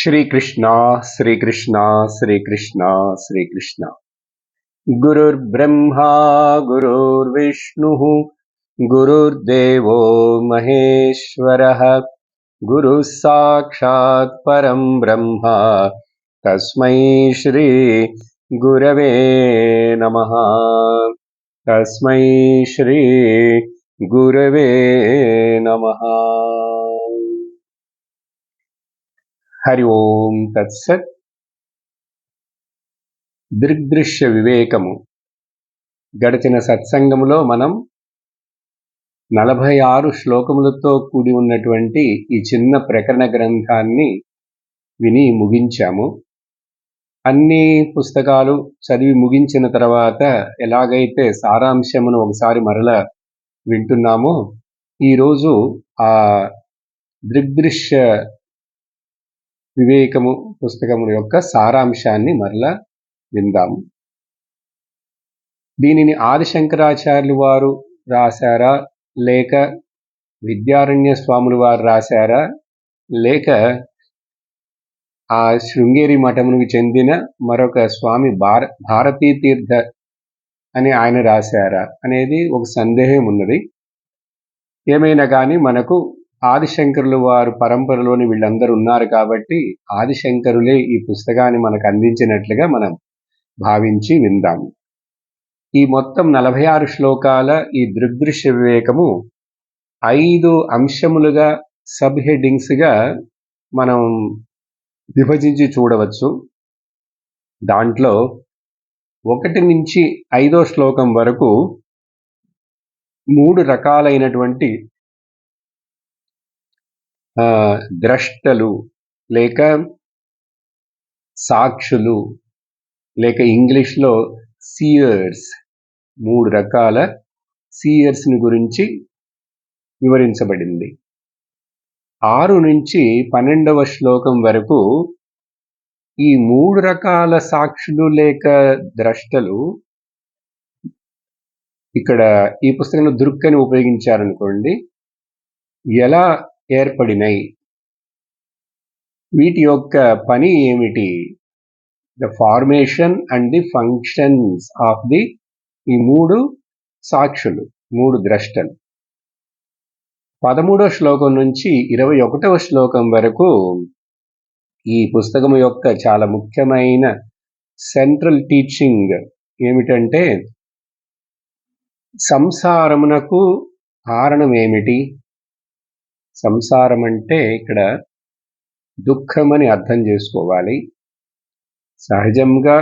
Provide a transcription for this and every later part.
श्रीकृष्ण श्रीकृष्ण श्रीकृष्ण श्रीकृष्ण गुरुर्ब्रह्मा गुरुर्विष्णुः गुरुर्देवो महेश्वरः गुरुः साक्षात् परं ब्रह्म तस्मै श्री गुरवे नमः। तस्मै श्री गुरवे नमः। हरि ओम तत्सत्। దృగ్దృశ్య వివేకము గడిచిన సత్సంగములో మనం 46 శ్లోకములతో కూడి ఉన్నటువంటి ఈ చిన్న ప్రకరణ గ్రంథాన్ని విని ముగించాము. అన్ని పుస్తకాలు చదివి ముగించిన తర్వాత ఎలాగైతే సారాంశమును ఒకసారి మరల వింటున్నామో, ఈరోజు ఆ దృగ్దృశ్య వివేకము పుస్తకము యొక్క సారాంశాన్ని మరలా విందాము. దీనిని ఆదిశంకరాచార్యులు వారు రాశారా, లేక విద్యారణ్య స్వాములు వారు రాశారా, లేక ఆ శృంగేరి మఠమునికి చెందిన మరొక స్వామి భారతీ తీర్థ అని ఆయన రాశారా అనేది ఒక సందేహం ఉన్నది. ఏమైనా కానీ మనకు ఆదిశంకరులు వారు పరంపరలోని వీళ్ళందరూ ఉన్నారు కాబట్టి ఆదిశంకరులే ఈ పుస్తకాన్ని మనకు అందించినట్లుగా మనం భావించి విందాము. ఈ మొత్తం 46 శ్లోకాల ఈ దృగ్దృశ్య వివేకము 5 అంశములుగా సబ్ హెడ్డింగ్స్గా మనం విభజించి చూడవచ్చు. దాంట్లో 1 నుంచి 5వ శ్లోకం వరకు 3 రకాలైనటువంటి ద్రష్టలు లేక సాక్షులు లేక ఇంగ్లీష్లో సీయర్స్, 3 రకాల సీయర్స్ని గురించి వివరించబడింది. 6 నుంచి 12వ శ్లోకం వరకు ఈ 3 రకాల సాక్షులు లేక ద్రష్టలు, ఇక్కడ ఈ పుస్తకంలో దృక్ అని ఉపయోగించారనుకోండి, ఎలా ఏర్పడినాయి, వీటి యొక్క పని ఏమిటి, the formation and the functions of the ఈ 3 సాక్షులు, 3 ద్రష్టలు. 13వ శ్లోకం నుంచి 21వ శ్లోకం వరకు ఈ పుస్తకం యొక్క చాలా ముఖ్యమైన సెంట్రల్ టీచింగ్ ఏమిటంటే, సంసారమునకు కారణం ఏమిటి. సంసారం అంటే ఇక్కడ దుఃఖమని అర్థం చేసుకోవాలి. సహజంగా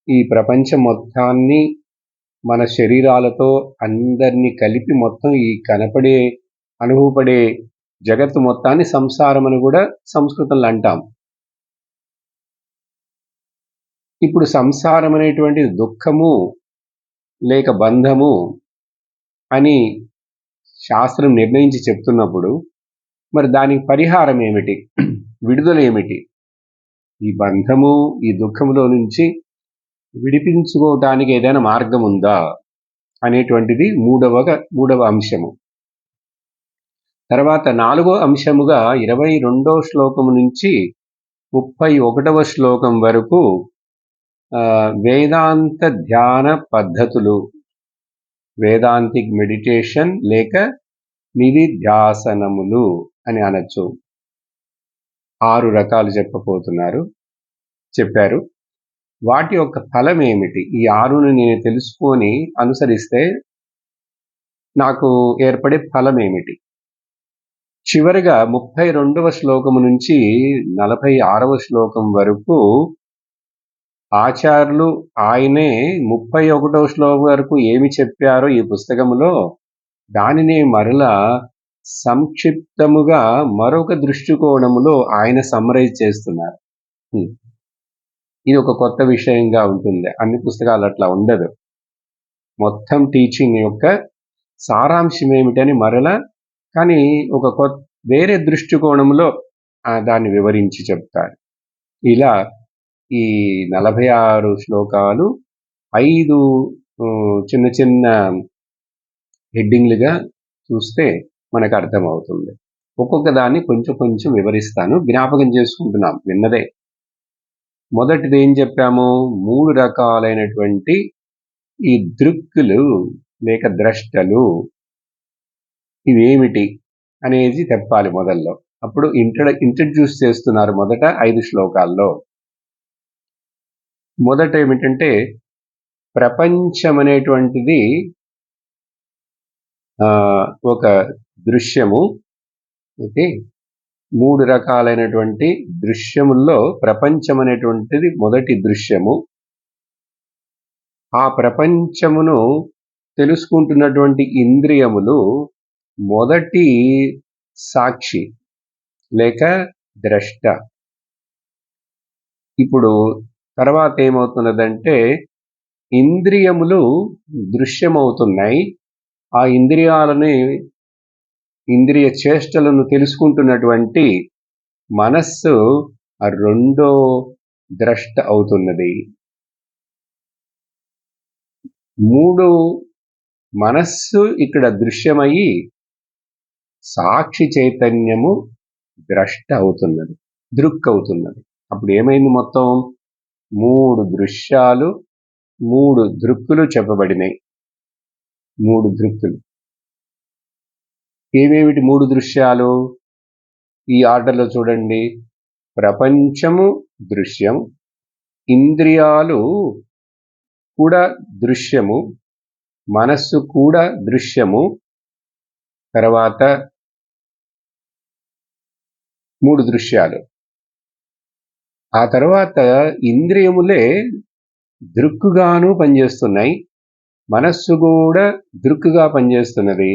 ఈ ప్రపంచం మొత్తాన్ని మన శరీరాలతో అందరినీ కలిపి మొత్తం ఈ కనపడే అనుభవపడే జగత్తు మొత్తాన్ని సంసారం అని కూడా సంస్కృతంలో అంటాం. ఇప్పుడు సంసారం అనేటువంటి దుఃఖము లేక బంధము అని శాస్త్రం నిర్ణయించి చెప్తున్నప్పుడు మరి దానికి పరిహారం ఏమిటి, విడుదల ఏమిటి, ఈ బంధము ఈ దుఃఖములో నుంచి విడిపించుకోవటానికి ఏదైనా మార్గం ఉందా అనేటువంటిది మూడవ అంశము. తర్వాత 4వ అంశముగా 22వ శ్లోకము నుంచి 31వ శ్లోకం వరకు వేదాంత ధ్యాన పద్ధతులు, వేదాంతిక్ మెడిటేషన్ లేక నిధిధ్యాసనములు అని అనొచ్చు. 6 రకాలు చెప్పారు. వాటి యొక్క ఫలం ఏమిటి, ఈ 6ను నేను తెలుసుకొని అనుసరిస్తే నాకు ఏర్పడే ఫలం ఏమిటి. చివరిగా 32వ శ్లోకము నుంచి 46వ శ్లోకం వరకు ఆచార్యులు ఆయనే 31వ శ్లోకం వరకు ఏమి చెప్పారో ఈ పుస్తకములో దానినే మరలా సంక్షిప్తముగా మరొక దృష్టికోణములో ఆయన సమ్మరైజ్ చేస్తున్నారు. ఇది ఒక కొత్త విషయంగా ఉంటుంది. అన్ని పుస్తకాలు అట్లా ఉండదు. మొత్తం టీచింగ్ యొక్క సారాంశం ఏమిటని మరలా కానీ ఒక వేరే దృష్టికోణంలో దాన్ని వివరించి చెప్తారు. ఇలా ఈ 46 శ్లోకాలు 5 చిన్న చిన్న హెడ్డింగ్లుగా చూస్తే మనకు అర్థమవుతుంది. ఒక్కొక్క దాన్ని కొంచెం కొంచెం వివరిస్తాను. జ్ఞాపకం చేసుకుంటున్నాం విన్నదే. కొంచెం వివరిస్తాను. జ్ఞాపకం చేసుకుంటున్నాం విన్నదే. మొదటిది ఏం చెప్పాము? 3 రకాలైనటువంటి ఈ దృక్కులు లేక ద్రష్టలు ఇవేమిటి అనేది చెప్పాలి మొదల్లో. అప్పుడు ఇంట్రడ్యూస్ చేస్తున్నారు మొదట 5 శ్లోకాల్లో. మొదట ఏమిటంటే ప్రపంచం అనేటువంటిది ఒక దృశ్యము. ఓకే, 3 రకాలైనటువంటి దృశ్యముల్లో ప్రపంచం అనేటువంటిది మొదటి దృశ్యము. ఆ ప్రపంచమును తెలుసుకుంటున్నటువంటి ఇంద్రియములు మొదటి సాక్షి లేక ద్రష్ట. ఇప్పుడు తర్వాత ఏమవుతున్నదంటే ఇంద్రియములు దృశ్యమవుతున్నాయి. ఆ ఇంద్రియ చేష్టలను తెలుసుకుంటున్నటువంటి మనస్సు ఆ రెండో ద్రష్ట అవుతున్నది. 3 మనస్సు ఇక్కడ దృశ్యమయ్యి సాక్షి చైతన్యము ద్రష్ట అవుతున్నది, దృక్ అవుతున్నది. అప్పుడు ఏమైంది? మొత్తం 3 దృశ్యాలు, 3 దృక్కులు చెప్పబడినాయి. 3 దృక్కులు ఏమేమిటి? 3 దృశ్యాలు ఈ ఆర్డర్లో చూడండి. ప్రపంచము దృశ్యం, ఇంద్రియాలు కూడా దృశ్యము, మనస్సు కూడా దృశ్యము, తర్వాత 3 దృశ్యాలు. ఆ తర్వాత ఇంద్రియములే దృక్కుగాను పనిచేస్తున్నాయి, మనస్సు కూడా దృక్కుగా పనిచేస్తున్నది.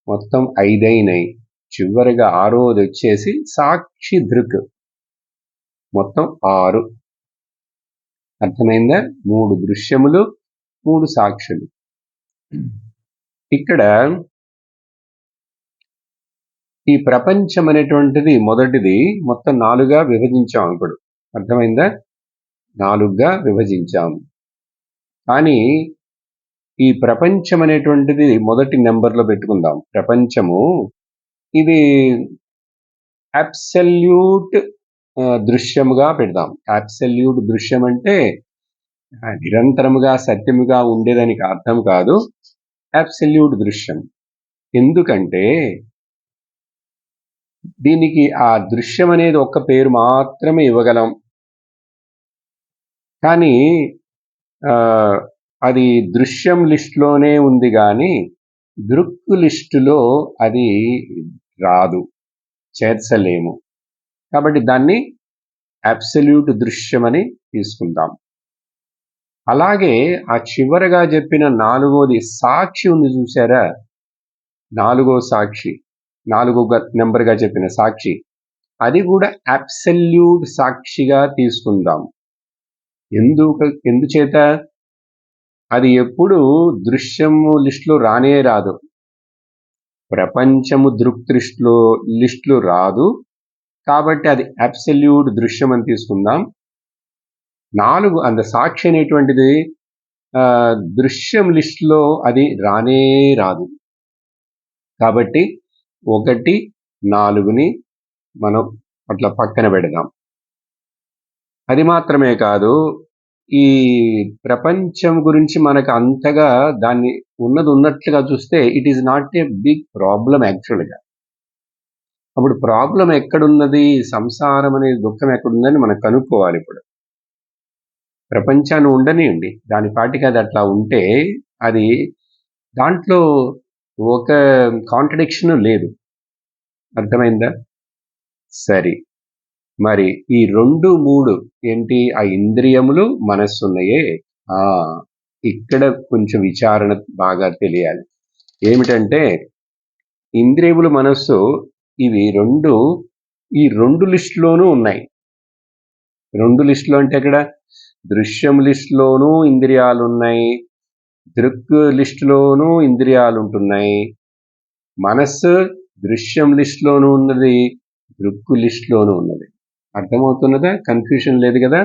మొత్తం 5 అయినాయి. చివరిగా 6వది వచ్చేసి సాక్షి దృక్. మొత్తం 6. అర్థమైందా? 3 దృశ్యములు, 3 సాక్షులు. ఇక్కడ ఈ ప్రపంచం అనేటువంటిది మొదటిది మొత్తం 4గా విభజించాం. ఇప్పుడు అర్థమైందా? 4గా విభజించాం. కానీ ఈ ప్రపంచం అనేటువంటిది మొదటి నెంబర్లో పెట్టుకుందాం. ప్రపంచము ఇది అబ్సల్యూట్ దృశ్యముగా పెడదాం. అబ్సల్యూట్ దృశ్యం అంటే నిరంతరముగా సత్యముగా ఉండేదానికి అర్థం కాదు. అబ్సల్యూట్ దృశ్యం. ఎందుకంటే దీనికి ఆ దృశ్యం అనేది ఒక్క పేరు మాత్రమే ఇవ్వగలం. కానీ అది దృశ్యం లిస్టులోనే ఉంది, కానీ దృక్కు లిస్టులో అది రాదు, చేర్చలేము. కాబట్టి దాన్ని అబ్సల్యూట్ దృశ్యం అని తీసుకుంటాం. అలాగే ఆ చివరగా చెప్పిన 4వది సాక్షి ఉంది చూసారా? 4వ సాక్షి, 4వ నెంబర్గా చెప్పిన సాక్షి, అది కూడా అబ్సల్యూట్ సాక్షిగా తీసుకుందాం. ఎందుచేత? అది ఎప్పుడు దృశ్యము లిస్టులో రానే రాదు, ప్రపంచము దృక్ లిస్టులో రాదు. కాబట్టి అది అబ్సల్యూట్ దృశ్యం అని తీసుకుందాం. 4 అంత సాక్షి అనేటువంటిది దృశ్యం లిస్టులో అది రానే రాదు. కాబట్టి 1, 4ని మనం అట్లా పక్కన పెడదాం. అది మాత్రమే కాదు, ఈ ప్రపంచం గురించి మనకు అంతగా దాన్ని ఉన్నట్లుగా చూస్తే it is not a big problem యాక్చువల్గా. అప్పుడు ప్రాబ్లం ఎక్కడున్నది? సంసారం అనే దుఃఖం ఎక్కడుందని మనం కనుక్కోవాలి. ఇప్పుడు ప్రపంచాన్ని ఉండనియండి, దాని పాటికి అది అట్లా ఉంటే అది దాంట్లో ఒక కాంట్రడిక్షన్ లేదు. అర్థమైందా? సరే, మరి ఈ 2, 3 ఏంటి? ఆ ఇంద్రియములు, మనస్సు ఉన్నాయే, ఇక్కడ కొంచెం విచారణ బాగా తెలియాలి. ఏమిటంటే ఇంద్రియములు, మనస్సు ఇవి ఈ 2 లిస్టులోనూ ఉన్నాయి. 2 లిస్టులో అంటే ఇక్కడ దృశ్యం లిస్టులోనూ ఇంద్రియాలు ఉన్నాయి, దృక్ లిస్టులోనూ ఇంద్రియాలు ఉంటున్నాయి, మనస్సు దృశ్యం లిస్టులోనూ ఉన్నది, దృక్కు లిస్టులోనూ ఉన్నది. అర్థమవుతున్నదా? కన్ఫ్యూషన్ లేదు కదా?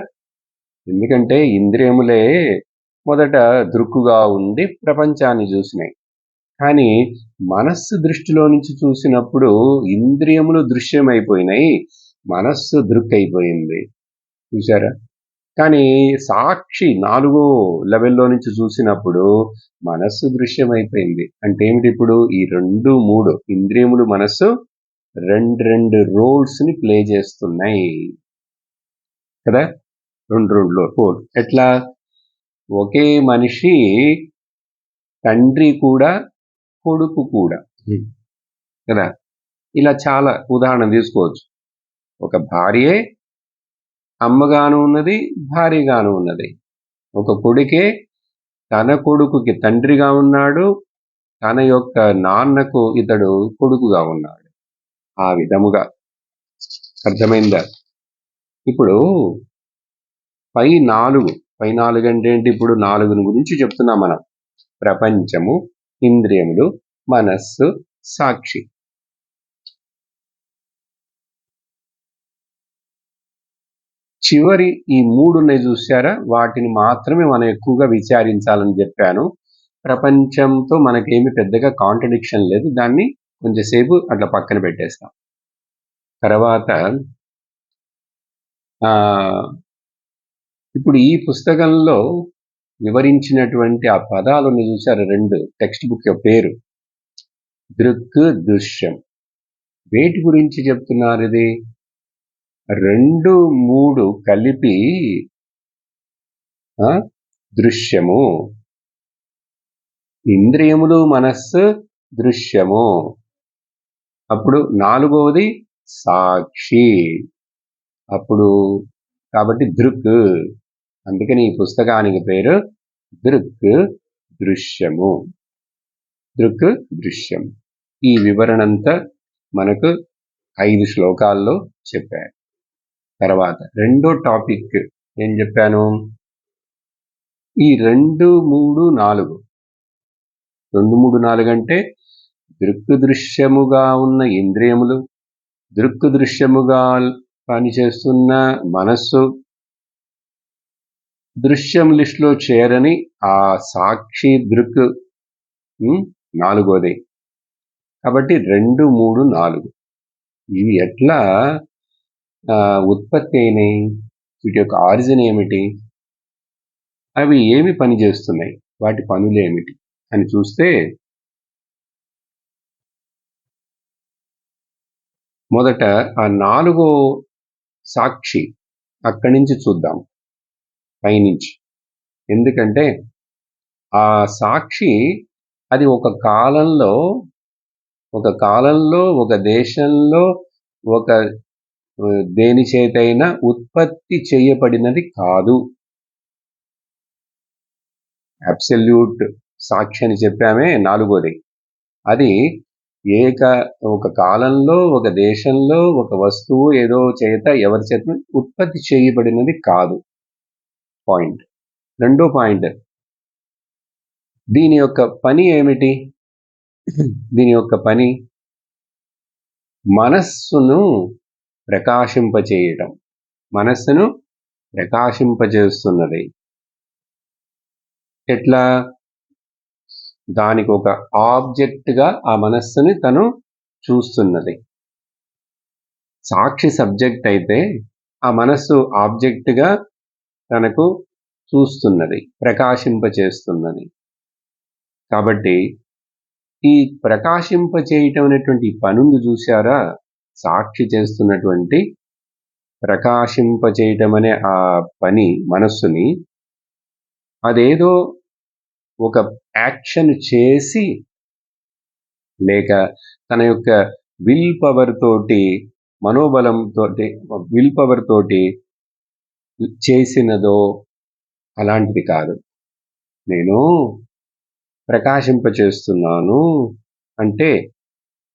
ఎందుకంటే ఇంద్రియములే మొదట దృక్కుగా ఉండి ప్రపంచాన్ని చూసినాయి, కానీ మనస్సు దృష్టిలో నుంచి చూసినప్పుడు ఇంద్రియములు దృశ్యమైపోయినాయి, మనస్సు దృక్కైపోయింది. చూసారా? కానీ సాక్షి 4వ లెవెల్‌లో నుంచి చూసినప్పుడు మనస్సు దృశ్యమైపోయింది. అంటే ఏమిటి ఇప్పుడు ఈ 2, 3 ఇంద్రియములు, మనస్సు 2 రోల్స్‌ని ప్లే చేస్తున్నాయి కదా! 2 రోల్. ఎట్లా? ఒకే మనిషి తండ్రి కూడా, కొడుకు కూడా కదా! ఇలా చాలా ఉదాహరణ తీసుకోవచ్చు. ఒక భార్యే అమ్మగాను ఉన్నది, భార్యగాను ఉన్నది. ఒక కొడుకే తన కొడుకుకి తండ్రిగా ఉన్నాడు, తన యొక్క నాన్నకు ఇతడు కొడుకుగా ఉన్నాడు. ఆ విధముగా. అర్థమైందా? ఇప్పుడు పై 4 అంటే ఏంటి? ఇప్పుడు 4 గురించి చెప్తున్నాం మనం. ప్రపంచము, ఇంద్రియములు, మనస్సు, సాక్షి. చివరి ఈ 3 ఉన్నాయి చూశారా? వాటిని మాత్రమే మనం ఎక్కువగా విచారించాలని చెప్పాను. ప్రపంచంతో మనకేమి పెద్దగా కాంట్రడిక్షన్ లేదు. దాన్ని కొంచెంసేపు అట్లా పక్కన పెట్టేస్తాం. తర్వాత ఇప్పుడు ఈ పుస్తకంలో వివరించినటువంటి ఆ పదాలను చూశారు 2 టెక్స్ట్ బుక్ యొక్క పేరు దృక్, దృశ్యం. వేటి గురించి చెప్తున్నారు ఇది? 2, 3 కలిపి దృశ్యము. ఇంద్రియములు, మనస్సు దృశ్యము. అప్పుడు 4వది సాక్షి. అప్పుడు కాబట్టి దృక్. అందుకని ఈ పుస్తకానికి పేరు దృక్, దృశ్యము. దృక్, దృశ్యం. ఈ వివరణంతా మనకు 5 శ్లోకాల్లో చెప్పారు. తర్వాత రెండో టాపిక్ ఏం చెప్పాను? ఈ 2, 3, 4 2, 3, 4 అంటే దృక్ దృశ్యముగా ఉన్న ఇంద్రియములు, దృక్ దృశ్యముగా పనిచేస్తున్న మనస్సు, దృశ్యం లిస్టులో చేరని ఆ సాక్షి దృక్ 4వది. కాబట్టి 2, 3, 4 ఇవి ఎట్లా ఉత్పత్తి అయినాయి? వీటి యొక్క ఆరిజిన్ ఏమిటి? అవి ఏమి పని చేస్తున్నాయి? వాటి పనులు ఏమిటి అని చూస్తే మొదట ఆ 4వ సాక్షి అక్కడి నుంచి చూద్దాం, పైనుంచి. ఎందుకంటే ఆ సాక్షి అది ఒక కాలంలో, ఒక దేశంలో, ఒక దేని చేతైనా ఉత్పత్తి చేయబడినది కాదు. అబ్సల్యూట్ సాక్షి అని చెప్పామే 4వది. అది ఒక కాలంలో, ఒక దేశంలో, ఒక వస్తువు ఏదో చేత, ఎవరి చేత ఉత్పత్తి చేయబడినది కాదు. పాయింట్. రెండో పాయింట్, దీని యొక్క పని ఏమిటి? దీని యొక్క పని మనస్సును ప్రకాశింపచేయటం. మనస్సును ప్రకాశింపజేస్తున్నది. ఎట్లా? దానికి ఒక ఆబ్జెక్ట్గా ఆ మనస్సుని తను చూస్తున్నది. సాక్షి సబ్జెక్ట్ అయితే ఆ మనస్సు ఆబ్జెక్ట్గా తనకు చూస్తున్నది, ప్రకాశింపచేస్తున్నది. కాబట్టి ఈ ప్రకాశింపచేయటం అనేటువంటి పనుంది చూశారా? సాక్షి చేస్తున్నటువంటి ప్రకాశింపచేయటం అనే ఆ పని మనస్సుని, అదేదో ఒక యాక్షన్ చేసి, లేక తన యొక్క విల్ పవర్ తోటి, మనోబలంతో, విల్ పవర్ తోటి చేసినదో అలాంటిది కాదు. నేను ప్రకాశింపచేస్తున్నాను అంటే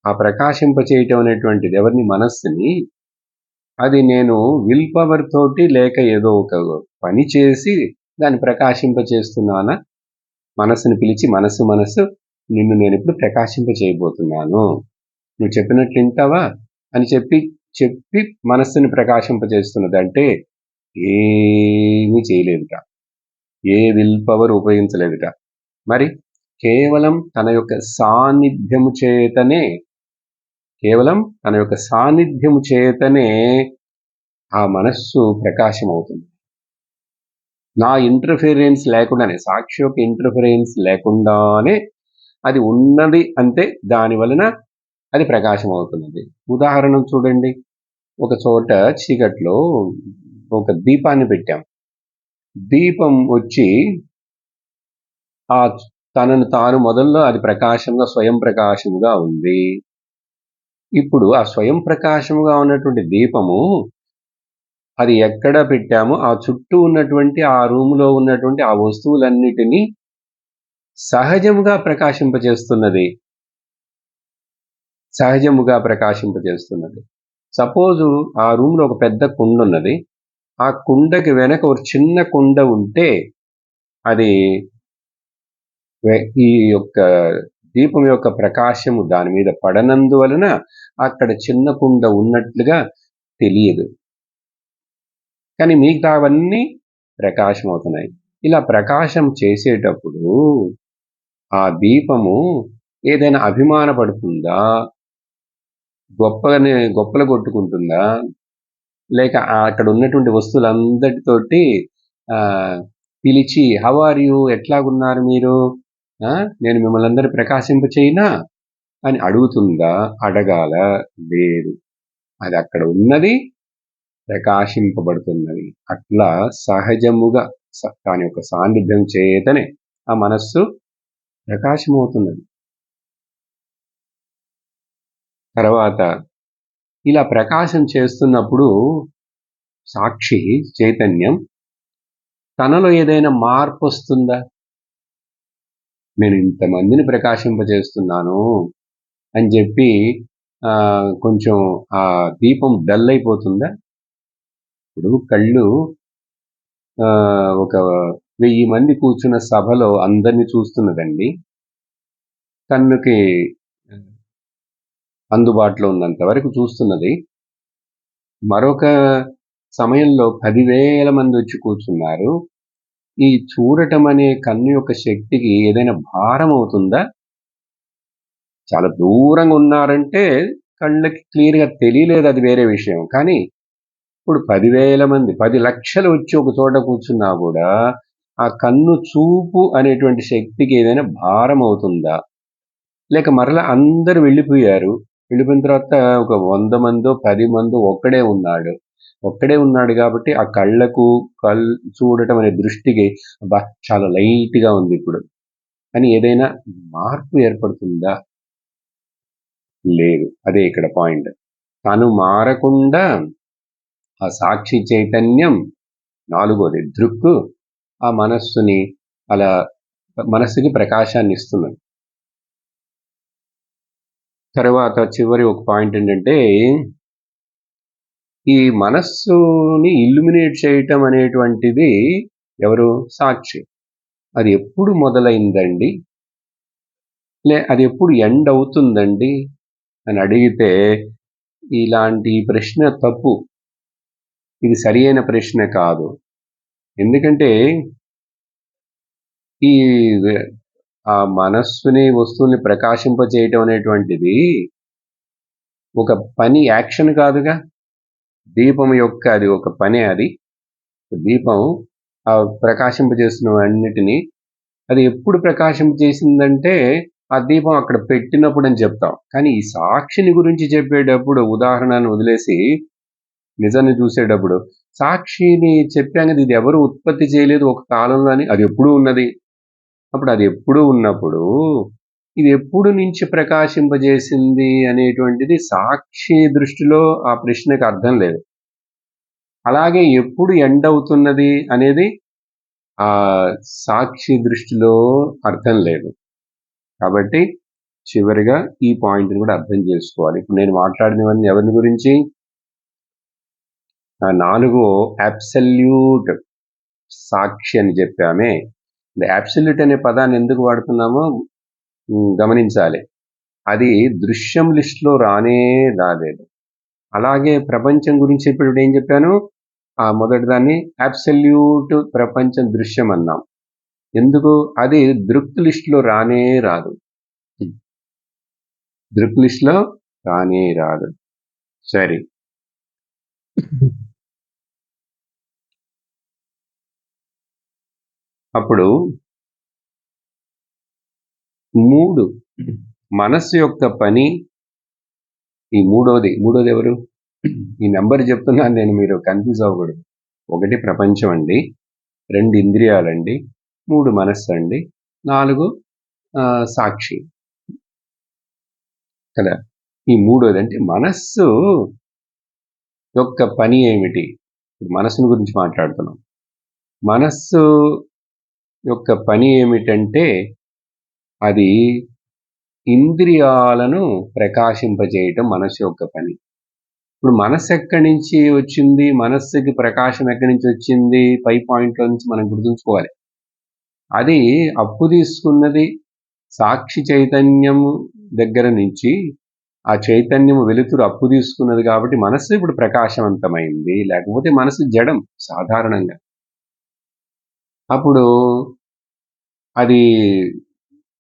ఆ ప్రకాశింపచేయటం అనేటువంటిది ఎవరిని? మనస్సుని. అది నేను విల్ పవర్ తోటి లేక ఏదో ఒక పని చేసి దాన్ని ప్రకాశింపచేస్తున్నానా? మనస్సుని పిలిచి, మనస్సు నిన్ను నేను ఇప్పుడు ప్రకాశింపచేయబోతున్నాను, నువ్వు చెప్పినట్లు వింటావా అని చెప్పి మనస్సుని ప్రకాశింపచేస్తున్నది. అంటే ఏమీ చేయలేదుట, ఏ విల్ పవర్ ఉపయోగించలేదుట. మరి కేవలం తన యొక్క సాన్నిధ్యము చేతనే ఆ మనస్సు ప్రకాశమవుతుంది. నా ఇంటర్ఫిరెన్స్ లేకుండానే, సాక్షి యొక్క ఇంటర్ఫిరెన్స్ లేకుండానే అది ఉన్నది అంతే, దాని వలన అది ప్రకాశం అవుతున్నది. ఉదాహరణ చూడండి, ఒక చోట చీకట్లో ఒక దీపాన్ని పెట్టాం. దీపం వచ్చి తనను తాను మొదల్లో అది ప్రకాశంగా, స్వయం ప్రకాశముగా ఉంది. ఇప్పుడు ఆ స్వయం ప్రకాశముగా ఉన్నటువంటి దీపము అది ఎక్కడ పెట్టామో ఆ చుట్టూ ఉన్నటువంటి ఆ రూములో ఉన్నటువంటి ఆ వస్తువులన్నిటినీ సహజముగా ప్రకాశింపజేస్తున్నది. సపోజు ఆ రూమ్లో ఒక పెద్ద కుండ ఉన్నది. ఆ కుండకి వెనక ఒక చిన్న కుండ ఉంటే అది ఈ యొక్క దీపం యొక్క ప్రకాశము దాని మీద పడనందువలన అక్కడ చిన్న కుండ ఉన్నట్లుగా తెలియదు. కానీ మిగతావన్నీ ప్రకాశం అవుతున్నాయి. ఇలా ప్రకాశం చేసేటప్పుడు ఆ దీపము ఏదైనా అభిమాన పడుతుందా, గొప్పలు కొట్టుకుంటుందా, లేక అక్కడ ఉన్నటువంటి వస్తువులందరితోటి పిలిచి హౌ ఆర్ యూ, ఎట్లాగున్నారు మీరు, నేను మిమ్మల్ని అందరూ ప్రకాశింపచేయనా అని అడుగుతుందా? అడగాల? లేదు. అది అక్కడ ఉన్నది ప్రకాశింపబడుతున్నది. అట్లా సహజముగా దాని యొక్క సాన్నిధ్యం చేతనే ఆ మనస్సు ప్రకాశమవుతున్నది. తర్వాత ఇలా ప్రకాశం చేస్తున్నప్పుడు సాక్షి చైతన్యం తనలో ఏదైనా మార్పు వస్తుందా? నేను ఇంతమందిని ప్రకాశింపజేస్తున్నాను అని చెప్పి కొంచెం ఆ దీపం డల్ అయిపోతుందా? ఇప్పుడు కళ్ళు ఒక 1000 మంది కూర్చున్న సభలో అందరినీ చూస్తున్నదండి. కన్నుకి అందుబాటులో ఉన్నంత వరకు చూస్తున్నది. మరొక సమయంలో 10,000 మంది వచ్చి కూర్చున్నారు. ఈ చూడటం అనే కన్ను యొక్క శక్తికి ఏదైనా భారం అవుతుందా? చాలా దూరంగా ఉన్నారంటే కళ్ళకి క్లియర్గా తెలియలేదు, అది వేరే విషయం. కానీ ఇప్పుడు 10,000 మంది, 10 లక్షలు వచ్చి ఒక చోట కూర్చున్నా కూడా ఆ కన్ను చూపు అనేటువంటి శక్తికి ఏదైనా భారం అవుతుందా? లేక మరలా అందరూ వెళ్ళిపోయారు, వెళ్ళిపోయిన తర్వాత ఒక 100 మందో 10 మందో ఒక్కడే ఉన్నాడు కాబట్టి ఆ కళ్ళకు చూడటం అనే దృష్టికి చాలా లైట్గా ఉంది ఇప్పుడు అని ఏదైనా మార్పు ఏర్పడుతుందా? లేదు. అదే ఇక్కడ పాయింట్. తను మారకుండా ఆ సాక్షి చైతన్యం, నాలుగోది దృక్కు, ఆ మనస్సుని అలా మనస్సుకి ప్రకాశాన్ని ఇస్తున్నది. తర్వాత చివరి ఒక పాయింట్ ఏంటంటే, ఈ మనస్సుని ఇల్లుమినేట్ చేయటం అనేటువంటిది ఎవరు? సాక్షి. అది ఎప్పుడు మొదలైందండి, అది ఎప్పుడు ఎండ్ అవుతుందండి అని అడిగితే ఇలాంటి ప్రశ్న తప్పు. ఇది సరి అయిన ప్రశ్న కాదు. ఎందుకంటే ఈ ఆ మనస్సుని, వస్తువుని ప్రకాశింపచేయటం అనేటువంటిది ఒక పని, యాక్షన్ కాదుగా. దీపం యొక్క అది ఒక పనే. అది దీపం ప్రకాశింపజేస్తున్న అన్నిటినీ అది ఎప్పుడు ప్రకాశింపజేసిందంటే ఆ దీపం అక్కడ పెట్టినప్పుడు అని చెప్తాం. కానీ ఈ సాక్షిని గురించి చెప్పేటప్పుడు ఉదాహరణను వదిలేసి నిజాన్ని చూసేటప్పుడు సాక్షిని చెప్పాం కదా, ఇది ఎవరు ఉత్పత్తి చేయలేదు ఒక కాలంలో అని, అది ఎప్పుడూ ఉన్నది. అప్పుడు అది ఎప్పుడూ ఉన్నప్పుడు ఇది ఎప్పుడు నుంచి ప్రకాశింపజేసింది అనేటువంటిది సాక్షి దృష్టిలో ఆ ప్రశ్నకు అర్థం లేదు. అలాగే ఎప్పుడు ఎండ్ అవుతున్నది అనేది ఆ సాక్షి దృష్టిలో అర్థం లేదు. కాబట్టి చివరిగా ఈ పాయింట్ని కూడా అర్థం చేసుకోవాలి. ఇప్పుడు నేను మాట్లాడినవన్నీ ఎవరిని గురించి? 4 అబ్సల్యూట్ సాక్షి అని చెప్పామే. అబ్సల్యూట్ అనే పదాన్ని ఎందుకు వాడుతున్నామో గమనించాలి. అది దృశ్యం లిస్టులో రాలేదు. అలాగే ప్రపంచం గురించి ఇప్పుడు ఏం చెప్పాను? మొదటి దాన్ని అబ్సల్యూట్ ప్రపంచం దృశ్యం అన్నాం. ఎందుకు? అది దృక్ లిస్టులో రానే రాదు. దృక్ లిస్టులో రానే రాదు. సరే. అప్పుడు 3 మనస్సు యొక్క పని ఈ మూడోది ఎవరు? ఈ నెంబర్ చెప్తున్నాను నేను, మీరు కన్ఫ్యూజ్ అవ్వకూడదు. 1 ప్రపంచం అండి, 2 ఇంద్రియాలండి, 3 మనస్సు అండి, 4 సాక్షి కదా. ఈ మూడోది అంటే మనస్సు యొక్క పని ఏమిటి? మనస్సును గురించి మాట్లాడుతున్నాం. మనస్సు యొక్క పని ఏమిటంటే అది ఇంద్రియాలను ప్రకాశింపజేయటం మనస్సు యొక్క పని. ఇప్పుడు మనస్సు ఎక్కడి నుంచి వచ్చింది? మనస్సుకి ప్రకాశం ఎక్కడి నుంచి వచ్చింది? పై పాయింట్లో నుంచి మనం గుర్తుంచుకోవాలి. అది అప్పు తీసుకున్నది సాక్షి చైతన్యము దగ్గర నుంచి. ఆ చైతన్యము వెలుతురు అప్పు తీసుకున్నది కాబట్టి మనస్సు ఇప్పుడు ప్రకాశవంతమైంది. లేకపోతే మనసు జడం సాధారణంగా. అప్పుడు అది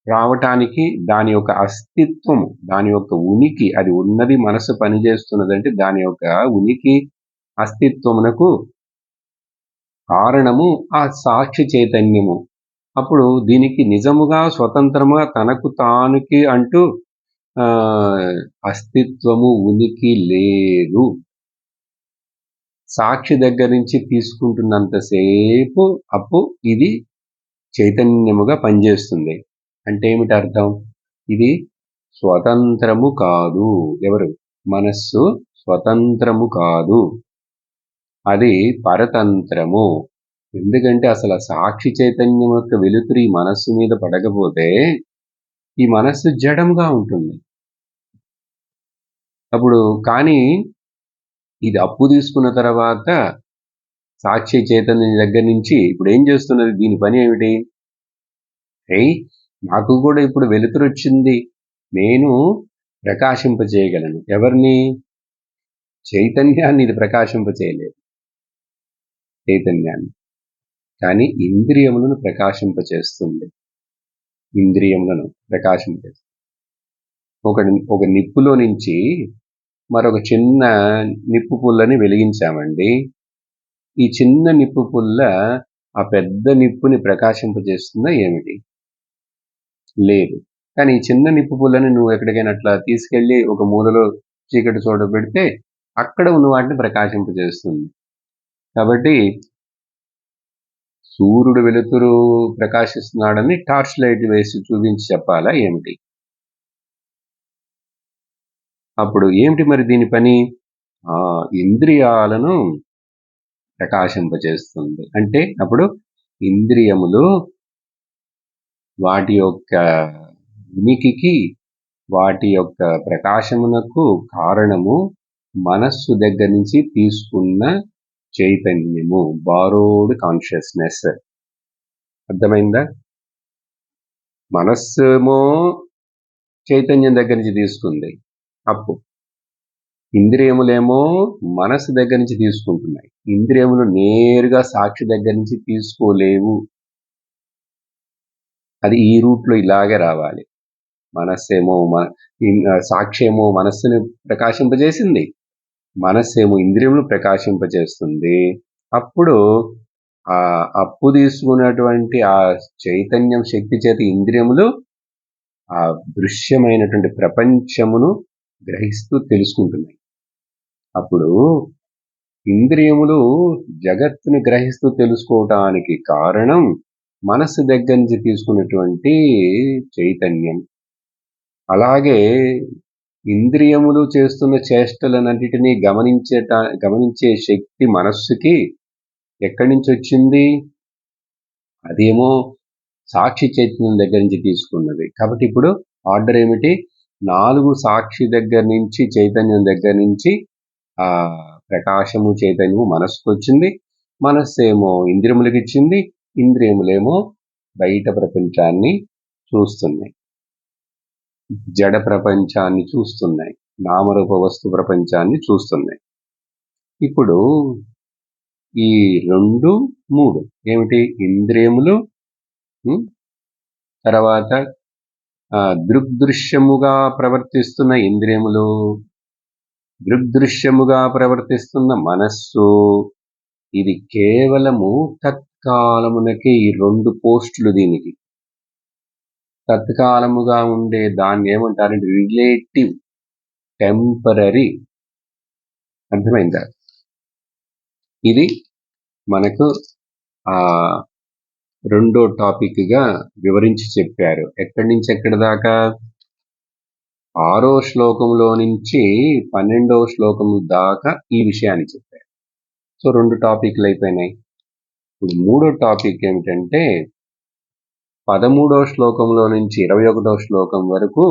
రావటానికి దాని యొక్క అస్తిత్వము, దాని యొక్క ఉనికి, అది ఉన్నది, మనసు పనిచేస్తున్నదంటే దాని యొక్క ఉనికి అస్తిత్వమునకు కారణము ఆ సాక్షి చైతన్యము. అప్పుడు దీనికి నిజముగా స్వతంత్రముగా తనకు తానుకి అంటూ అస్తిత్వము, ఉనికి లేదు. సాక్షి దగ్గర నుంచి తీసుకుంటున్నంతసేపు అప్పు ఇది చైతన్యముగా పనిచేస్తుంది. అంటే ఏమిటి అర్థం? ఇది స్వతంత్రము కాదు. ఎవరు? మనస్సు స్వతంత్రము కాదు, అది పరతంత్రము. ఎందుకంటే అసలు సాక్షి చైతన్యం యొక్క వెలుతురు ఈ మనస్సు మీద పడకపోతే ఈ మనస్సు జడంగా ఉంటుంది. అప్పుడు కానీ ఇది అప్పు తీసుకున్న తర్వాత సాక్షి చైతన్యం దగ్గర నుంచి ఇప్పుడు ఏం చేస్తున్నది? దీని పని ఏమిటి? నాకు కూడా ఇప్పుడు వెలుతురు వచ్చింది, నేను ప్రకాశింపజేయగలను. ఎవరిని? చైతన్యాన్ని ఇది ప్రకాశింపచేయలేదు, చైతన్యాన్ని. కానీ ఇంద్రియములను ప్రకాశింపచేస్తుంది. ఇంద్రియములను ప్రకాశింపచేస్తుంది. ఒక నిప్పులో నుంచి మరొక చిన్న నిప్పు పుల్లని వెలిగించామండి. ఈ చిన్న నిప్పు పుల్ల ఆ పెద్ద నిప్పుని ప్రకాశింపజేస్తుందా ఏమిటి? లేదు. కానీ ఈ చిన్న నిప్పు పుల్లని నువ్వు ఎక్కడికైనా అట్లా తీసుకెళ్ళి ఒక మూలలో చీకటి చోట పెడితే అక్కడ ఉన్న వాటిని ప్రకాశింపజేస్తుంది. కాబట్టి సూర్యుడు వెలుతురు ప్రకాశిస్తున్నాడని టార్చ్ లైట్ వేసి చూపించి చెప్పాలా ఏమిటి? అప్పుడు ఏమిటి మరి దీని పని? ఇంద్రియాలను ప్రకాశింపజేస్తుంది. అంటే అప్పుడు ఇంద్రియములు వాటి యొక్క ఉనికికి, వాటి యొక్క ప్రకాశమునకు కారణము మనస్సు దగ్గర నుంచి తీసుకున్న చైతన్యము, బారోడ్ కాన్షియస్నెస్. అర్థమైందా? మనస్సేమో చైతన్యం దగ్గర నుంచి తీసుకుంది అప్పు, ఇంద్రియములేమో మనస్సు దగ్గర నుంచి తీసుకుంటున్నాయి. ఇంద్రియములు నేరుగా సాక్షి దగ్గర నుంచి తీసుకోలేవు. అది ఈ రూట్లో ఇలాగే రావాలి. మనస్సేమో సాక్షి ఏమో మనస్సుని ప్రకాశింపజేసింది, మనస్సేమో ఇంద్రియములు ప్రకాశింపజేస్తుంది. అప్పుడు ఆ అప్పు తీసుకున్నటువంటి ఆ చైతన్యం శక్తి చేత ఇంద్రియములు ఆ దృశ్యమైనటువంటి ప్రపంచమును గ్రహిస్తూ తెలుసుకుంటున్నాయి. అప్పుడు ఇంద్రియములు జగత్తుని గ్రహిస్తూ తెలుసుకోవటానికి కారణం మనస్సు దగ్గర నుంచి తీసుకున్నటువంటి చైతన్యం. అలాగే ఇంద్రియములు చేస్తున్న చేష్టలన్నిటినీ గమనించే శక్తి మనస్సుకి ఎక్కడి నుంచి వచ్చింది? అదేమో సాక్షి చైతన్యం దగ్గర నుంచి తీసుకున్నది. కాబట్టి ఇప్పుడు ఆర్డర్ ఏమిటి? 4 సాక్షి దగ్గర నుంచి, చైతన్యం దగ్గర నుంచి ఆ ప్రకాశము చైతన్యము మనస్సుకు వచ్చింది. మనస్సు ఏమో ఇంద్రియములకు ఇచ్చింది, ఇంద్రియములేమో బయట ప్రపంచాన్ని చూస్తున్నాయి, జడ ప్రపంచాన్ని చూస్తున్నాయి, నామరూప వస్తు ప్రపంచాన్ని చూస్తున్నాయి. ఇప్పుడు ఈ 2, 3 ఏమిటి? ఇంద్రియములు తర్వాత దృగ్దృశ్యముగా ప్రవర్తిస్తున్న ఇంద్రియములు, దృగ్దృశ్యముగా ప్రవర్తిస్తున్న మనస్సు, ఇది కేవలము తత్కాలమునకే ఈ 2 పోస్టులు దీనికి. తత్కాలముగా ఉండే దాన్ని ఏమంటారంటే రిలేటివ్, టెంపరరీ. అర్థమైందా? ఇది మనకు రెండో టాపిక్గా వివరించి చెప్పారు. ఎక్కడి నుంచి ఎక్కడి దాకా? 6వ శ్లోకంలో నుంచి 12వ శ్లోకము దాకా ఈ విషయాన్ని చెప్పారు. సో 2 టాపిక్లు అయిపోయినాయి. ఇప్పుడు 3వ టాపిక్ ఏమిటంటే 13వ శ్లోకంలో నుంచి 21వ శ్లోకం వరకు.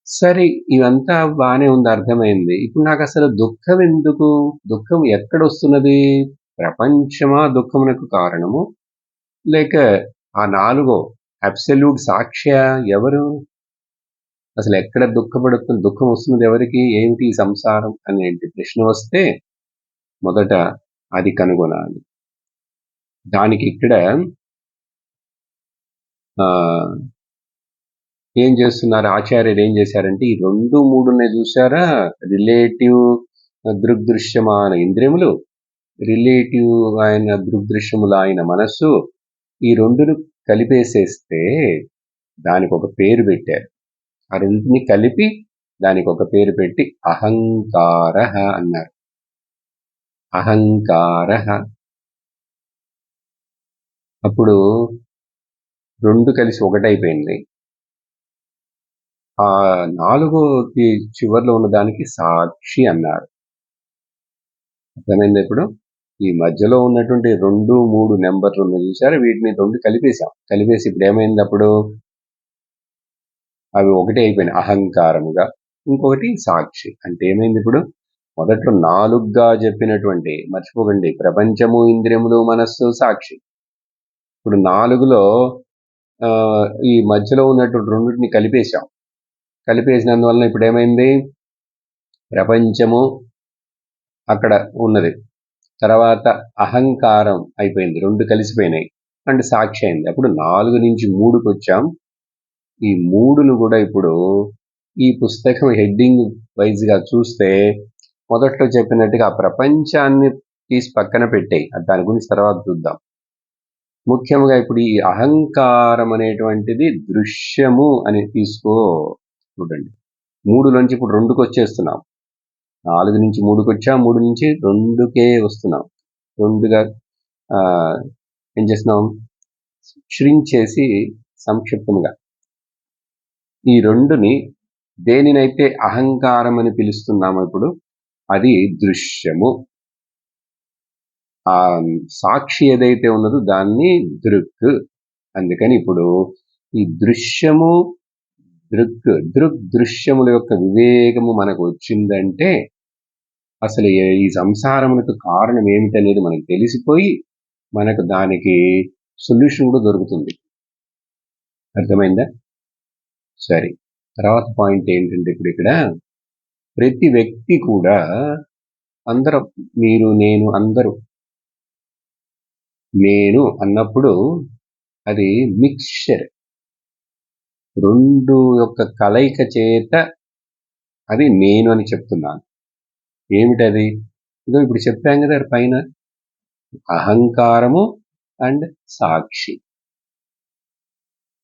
సరే, ఇవంతా బాగానే ఉంది, అర్థమైంది. ఇప్పుడు నాకు అసలు దుఃఖం ఎందుకు? దుఃఖం ఎక్కడొస్తున్నది? ప్రపంచమా దుఃఖమునకు కారణము, లేక ఆ 4 అబ్సల్యూట్ సాక్ష్య ఎవరు? అసలు ఎక్కడ దుఃఖం వస్తున్నది ఎవరికి? ఏమిటి ఈ సంసారం అనేటి ప్రశ్న వస్తే మొదట అది కనుగొనాలి. దానికి ఇక్కడ ఏం చేస్తున్నారు ఆచార్యులు? ఏం చేశారంటే ఈ 2, 3 చూసారా? రిలేటివ్ దృగ్దృశ్యమైన ఇంద్రియములు, రిలేటివ్ అయిన దృగ్దృశ్యములు అయిన మనస్సు, ఈ 2ను కలిపేసేస్తే దానికి ఒక పేరు పెట్టారు. ఆ 2ని కలిపి దానికి ఒక పేరు పెట్టి అహంకార అన్నారు. అహంకార. అప్పుడు 2 కలిసి ఒకటైపోయింది. ఆ 4కి చివరిలో ఉన్న దానికి సాక్షి అన్నారు. అర్థమైంది? ఇప్పుడు ఈ మధ్యలో ఉన్నటువంటి 2, 3 నెంబర్లు ఉన్నాయి చూసారు, వీటిని 2 కలిపేశాం. కలిపేసి ఇప్పుడు ఏమైంది? అప్పుడు అవి ఒకటే అయిపోయినాయి అహంకారముగా. ఇంకొకటి సాక్షి. అంటే ఏమైంది? ఇప్పుడు మొదట్లో 4గా చెప్పినటువంటి, మర్చిపోకండి, ప్రపంచము, ఇంద్రియములు, మనస్సు, సాక్షి. ఇప్పుడు 4లో ఈ మధ్యలో ఉన్నటువంటి 2ని కలిపేశాం. కలిపేసినందువలన ఇప్పుడు ఏమైంది? ప్రపంచము అక్కడ ఉన్నది, తర్వాత అహంకారం అయిపోయింది, 2 కలిసిపోయినాయి, అంటే సాక్షి అయింది. అప్పుడు 4 నుంచి 3కి వచ్చాం. ఈ 3ను కూడా ఇప్పుడు ఈ పుస్తకం హెడ్డింగ్ వైజ్గా చూస్తే మొదట్లో చెప్పినట్టుగా ఆ ప్రపంచాన్ని తీసి పక్కన పెట్టేయి, దాని గురించి తర్వాత చూద్దాం. ముఖ్యంగా ఇప్పుడు ఈ అహంకారం అనేటువంటిది దృశ్యము అని తీసుకో. చూడండి, 3లోంచి ఇప్పుడు 2కి వచ్చేస్తున్నాం. 4 నుంచి 3కి వచ్చాం, 3 నుంచి 2కే వస్తున్నాం. 2గా ఏం చేస్తున్నాం? ష్రింక్ చేసి సంక్షిప్తంగా ఈ 2ని దేనినైతే అహంకారం అని పిలుస్తున్నామో ఇప్పుడు అది దృశ్యము. ఆ సాక్షి ఏదైతే ఉన్నదో దాన్ని దృక్. అందుకని ఇప్పుడు ఈ దృశ్యము, దృశ్యముల యొక్క వివేకము మనకు వచ్చిందంటే అసలు ఈ సంసారమునకు కారణం ఏమిటనేది మనకు తెలిసిపోయి మనకు దానికి సొల్యూషన్ కూడా దొరుకుతుంది. అర్థమైందా? సరే, తర్వాత పాయింట్ ఏంటంటే ఇప్పుడు ఇక్కడ ప్రతి వ్యక్తి కూడా, అందరం, మీరు, నేను, అందరూ, నేను అన్నప్పుడు అది మిక్స్చర్, 2 యొక్క కలయిక చేత అది నేను అని చెప్తున్నాను. ఏమిటది? ఇదో ఇప్పుడు చెప్పాం కదా పైన, అహంకారము అండ్ సాక్షి.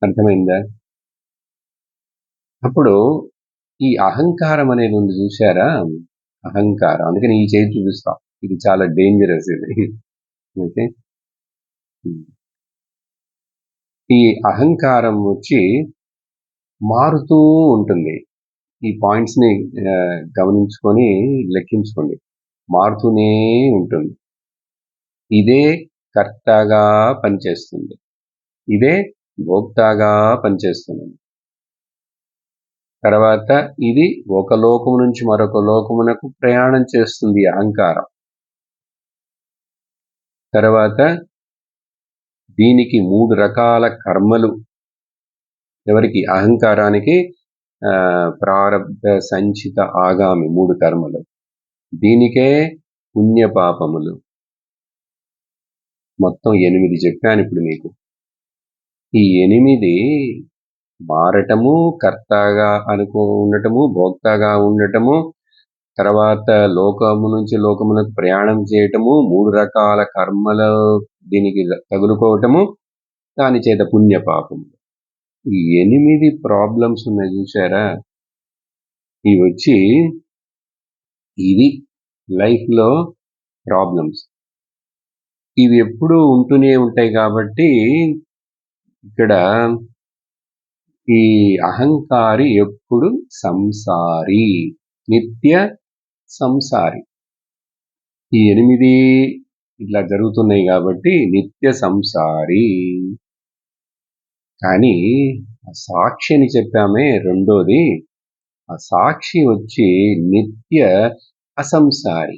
అర్థమైందా? అప్పుడు ఈ అహంకారం అనేది ఉంది చూసారా? అహంకారం, అందుకని ఈ చేతి చూపిస్తాం, ఇది చాలా డేంజరస్. ఇది ఓకే. ఈ అహంకారం వచ్చి మారుతూ ఉంటుంది. ఈ పాయింట్స్ని గమనించుకొని లెక్కించుకోండి. మారుతూనే ఉంటుంది. ఇదే కర్తగా పనిచేస్తుంది, ఇదే భోక్తగా పనిచేస్తుంది. తర్వాత ఇది ఒక లోకము నుంచి మరొక లోకమునకు ప్రయాణం చేస్తుంది అహంకారం. తర్వాత దీనికి 3 రకాల కర్మలు. ఎవరికి? అహంకారానికి ప్రారబ్ధ, సంచిత, ఆగామి 3 కర్మలు. దీనికే పుణ్య పాపములు. మొత్తం 8 చెప్పాను ఇప్పుడు మీకు. ఈ 8 మారటము, కర్తగా ఉండటము, భోక్తగా ఉండటము, తర్వాత లోకము నుంచి లోకమునకు ప్రయాణం చేయటము, 3 రకాల కర్మలు దీనికి తగులుకోవటము, దాని చేత పుణ్యపాపము. ఈ 8 ప్రాబ్లమ్స్ ఉన్నాయి చూసారా, ఇవి వచ్చి ఇవి లైఫ్లో ప్రాబ్లమ్స్. ఇవి ఎప్పుడూ ఉంటూనే ఉంటాయి కాబట్టి ఇక్కడ ఈ అహంకారి ఎప్పుడు సంసారి, నిత్య సంసారి. ఈ 8 ఇట్లా జరుగుతున్నాయి కాబట్టి నిత్య సంసారి. కానీ ఆ సాక్షి అని చెప్పామే రెండోది, ఆ సాక్షి వచ్చి నిత్య అసంసారి.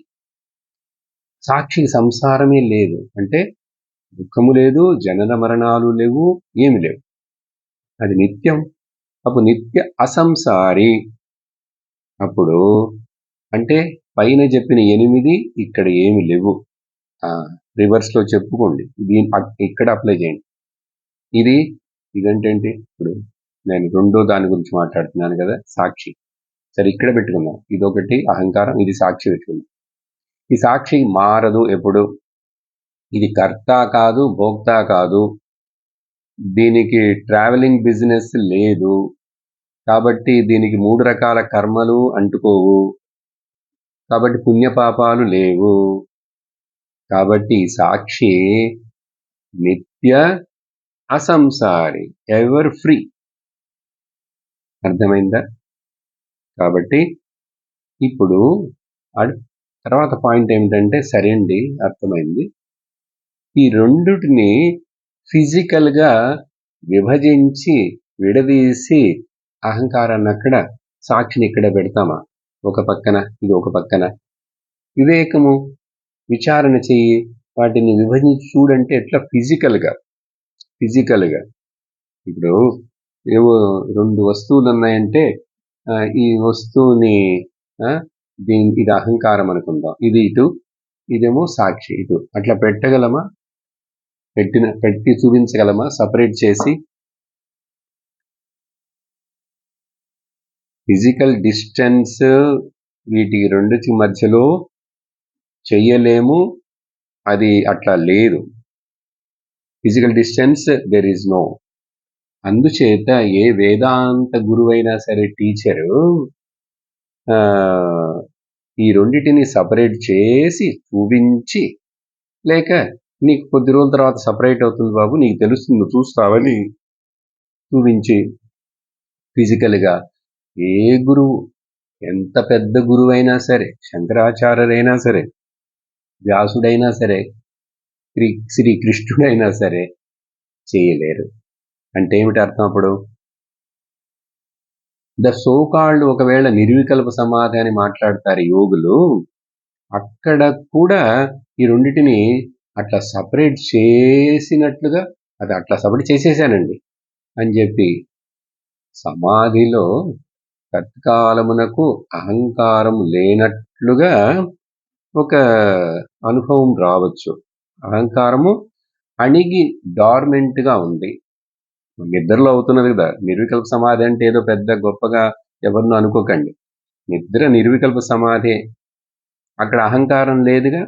సాక్షికి సంసారమే లేదు, అంటే దుఃఖము లేదు, జనన మరణాలు లేవు, ఏమి లేవు, అది నిత్యం. అప్పుడు నిత్య అసంసారి. అప్పుడు అంటే పైన చెప్పిన 8 ఇక్కడ ఏమి లేవు. రివర్స్లో చెప్పుకోండి, ఇక్కడ అప్లై చేయండి. ఇదంటే ఇప్పుడు నేను రెండో దాని గురించి మాట్లాడుతున్నాను కదా, సాక్షి. సరే, ఇక్కడ పెట్టుకుందాం. ఇదొకటి అహంకారం, ఇది సాక్షి పెట్టుకుందాం. ఈ సాక్షి మారదు ఎప్పుడు. ఇది కర్త కాదు, భోక్త కాదు, దీనికి ట్రావెలింగ్ బిజినెస్ లేదు, కాబట్టి దీనికి 3 రకాల కర్మలు అంటుకోవు, కాబట్టి పుణ్యపాపాలు లేవు. కాబట్టి సాక్షి నిత్య అసంసారి, ఎవర్ ఫ్రీ. అర్థమైందా? కాబట్టి ఇప్పుడు తర్వాత పాయింట్ ఏమిటంటే, సరే అండి, అర్థమైంది. ఈ రెండుటిని ఫిజికల్గా విభజించి విడదీసి అహంకారాన్ని అక్కడ, సాక్షిని ఇక్కడ పెడతామా? ఒక పక్కన, ఇది ఒక పక్కన. వివేకము, విచారణ చెయ్యి, వాటిని విభజించి చూడంటే ఎట్లా ఫిజికల్గా. ఇప్పుడు ఏవో 2 వస్తువులు ఉన్నాయంటే ఈ వస్తువుని ఇది అహంకారం అనుకుందాం, ఇది ఇటు, ఇదేమో సాక్షి ఇటు, అట్లా పెట్టగలమా? పెట్టి చూపించగలమా సపరేట్ చేసి? ఫిజికల్ డిస్టెన్స్ వీటి రెండుకి మధ్యలో చెయ్యలేము, అది అట్లా లేదు. Physical distance there is no. అందుచేత ఏ వేదాంత గురువైనా సరే, టీచరు ఈ రెండిటిని సపరేట్ చేసి చూపించి, లేక నీకు కొద్ది రోజుల తర్వాత సపరేట్ అవుతుంది బాబు, నీకు తెలుస్తుంది, నువ్వు చూస్తావని చూపించి ఫిజికల్గా. ఏ గురువు, ఎంత పెద్ద గురువైనా సరే, శంకరాచార్యులైనా సరే, వ్యాసుడైనా సరే, శ్రీకృష్ణుడైనా సరే చేయలేరు. అంటే ఏమిటి అర్థం? అప్పుడు ద సోకాల్డ్ ఒకవేళ నిర్వికల్ప సమాధి అని మాట్లాడతారు యోగులు, అక్కడ కూడా ఈ రెండిటిని అట్లా సపరేట్ చేసినట్లుగా, అది అట్లా సపరేట్ చేసేసానండి అని చెప్పి, సమాధిలో తత్కాలమునకు అహంకారం లేనట్లుగా ఒక అనుభవం రావచ్చు. అహంకారము అణిగి డార్మెంట్గా ఉంది. నిద్రలో అవుతున్నది కదా. నిర్వికల్ప సమాధి అంటే ఏదో పెద్ద గొప్పగా ఎవరినో అనుకోకండి. నిద్ర నిర్వికల్ప సమాధి, అక్కడ అహంకారం లేదుగా.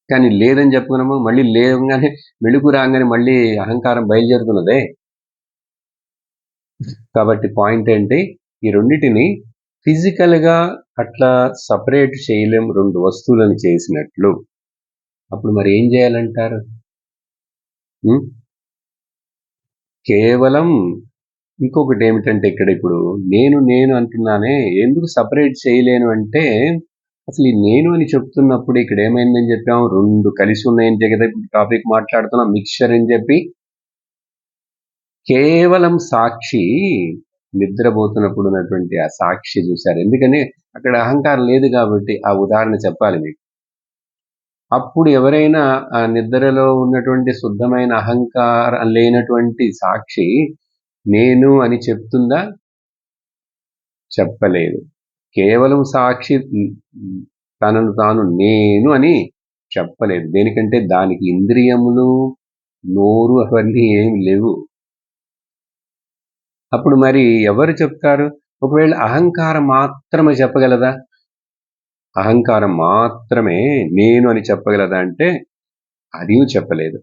కానీ లేదని చెప్పుకున్నాము, మళ్ళీ లేవగానే మెలుగు రాగానే మళ్ళీ అహంకారం బయలుదేరుతున్నదే. కాబట్టి పాయింట్ ఏంటి, ఈ రెండిటిని ఫిజికల్గా అట్లా సపరేట్ చేయలేం, 2 వస్తువులను చేసినట్లు. అప్పుడు మరి ఏం చేయాలంటారు? కేవలం ఇంకొకటి ఏమిటంటే, ఇక్కడ ఇప్పుడు నేను అంటున్నానే, ఎందుకు సపరేట్ చేయలేను అంటే, అసలు ఈ నేను అని చెప్తున్నప్పుడు ఇక్కడ ఏమైందని చెప్పాము, 2 కలిసి ఉన్నాయని కదా టాపిక్ మాట్లాడుతున్నాం, మిక్స్చర్ అని చెప్పి. కేవలం సాక్షి, నిద్రపోతున్నప్పుడు ఉన్నటువంటి ఆ సాక్షి చూశారు. ఎందుకని అక్కడ అహంకారం లేదు కాబట్టి ఆ ఉదాహరణ చెప్పాలి మీకు. అప్పుడు ఎవరైనా ఆ నిద్రలో ఉన్నటువంటి శుద్ధమైన అహంకారం లేనటువంటి సాక్షి నేను అని చెప్తుందా? చెప్పలేదు. కేవలం సాక్షి తనను తాను నేను అని చెప్పలేదు. దేనికంటే దానికి ఇంద్రియములు, నోరు అవన్నీ ఏమి లేవు. అప్పుడు మరి ఎవరు చెప్తారు? ఒకవేళ అహంకారం మాత్రమే చెప్పగలదా? అహంకారం మాత్రమే నేను అని చెప్పగలదా అంటే అది చెప్పలేదు.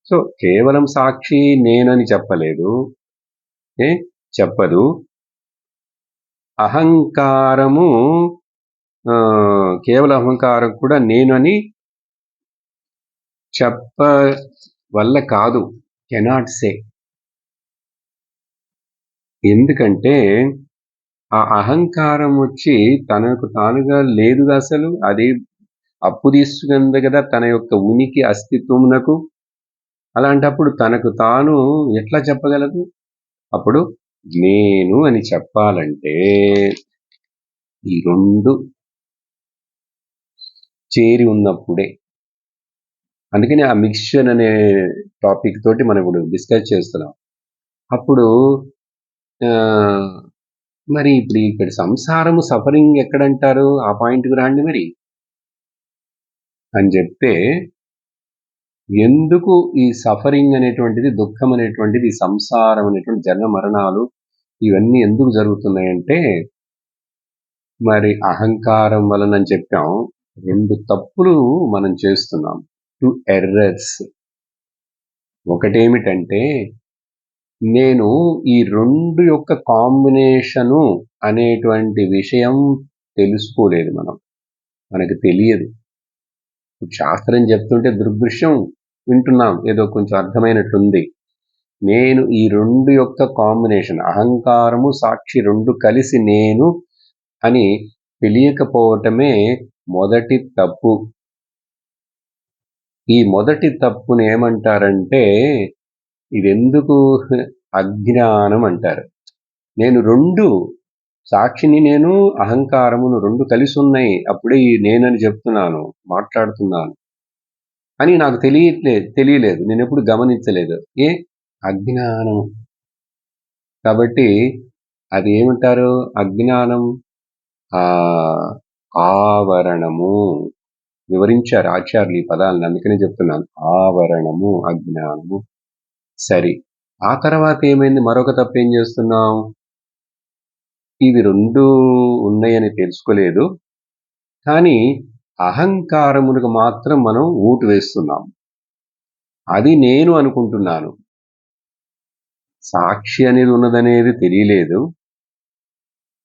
సో కేవలం సాక్షి నేనని చెప్పలేదు. చెప్పదు. అహంకారము కేవలం అహంకారం కూడా నేనని వల్ల కాదు. Cannot say. ఎందుకంటే ఆ అహంకారం వచ్చి తనకు తానుగా లేదుగా అసలు. అది అప్పు తీసుకుంది కదా తన యొక్క ఉనికి అస్తిత్వమునకు. అలాంటప్పుడు తనకు తాను ఎట్లా చెప్పగలదు? అప్పుడు నేను అని చెప్పాలంటే ఈ రెండు చేరి ఉన్నప్పుడే. అందుకని ఆ మిక్స్చర్ అనే టాపిక్ తోటి మనం ఇప్పుడు డిస్కస్ చేస్తున్నాం. అప్పుడు మరి ఇప్పుడు ఇక్కడ సంసారము సఫరింగ్ ఎక్కడంటారు? ఆ పాయింట్కి రాండి మరి అని చెప్తే, ఎందుకు ఈ సఫరింగ్ అనేటువంటిది, దుఃఖం అనేటువంటిది, సంసారం అనేటువంటి జన్మ మరణాలు ఇవన్నీ ఎందుకు జరుగుతున్నాయంటే మరి అహంకారం వలనని చెప్పాం. 2 తప్పులు మనం చేస్తున్నాం. 2 ఎర్రర్స్. ఒకటేమిటంటే నేను ఈ 2 యొక్క కాంబినేషను అనేటువంటి విషయం తెలుసుకోలేదు మనం. మనకు తెలియదు. శాస్త్రం చెప్తుంటే దృగ్దృశ్యం వింటున్నాం. ఏదో కొంచెం అర్థమైనట్టుంది. నేను ఈ 2 యొక్క కాంబినేషన్ అహంకారము, సాక్షి 2 కలిసి నేను అని తెలియకపోవటమే మొదటి తప్పు. ఈ మొదటి తప్పుని ఏమంటారంటే ఇదెందుకు అజ్ఞానం అంటారు. నేను 2 సాక్షిని నేను అహంకారమును 2 కలిసి ఉన్నాయి. అప్పుడే ఈ నేనని చెప్తున్నాను, మాట్లాడుతున్నాను అని నాకు తెలియలేదు. నేను ఎప్పుడు గమనించలేదు. అజ్ఞానం. కాబట్టి అది ఏమంటారు? అజ్ఞానం ఆవరణము. వివరించారు ఆచార్యులు ఈ పదాలను. అందుకనే చెప్తున్నాను. ఆవరణము, అజ్ఞానము. సరి. ఆ తర్వాత ఏమైంది? మరొక తప్పు ఏం చేస్తున్నాం? ఇవి 2 ఉన్నాయని తెలుసుకోలేదు. కానీ అహంకారములకు మాత్రం మనం ఊటు వేస్తున్నాం. అది నేను అనుకుంటున్నాను. సాక్షి అనేది ఉన్నదనేది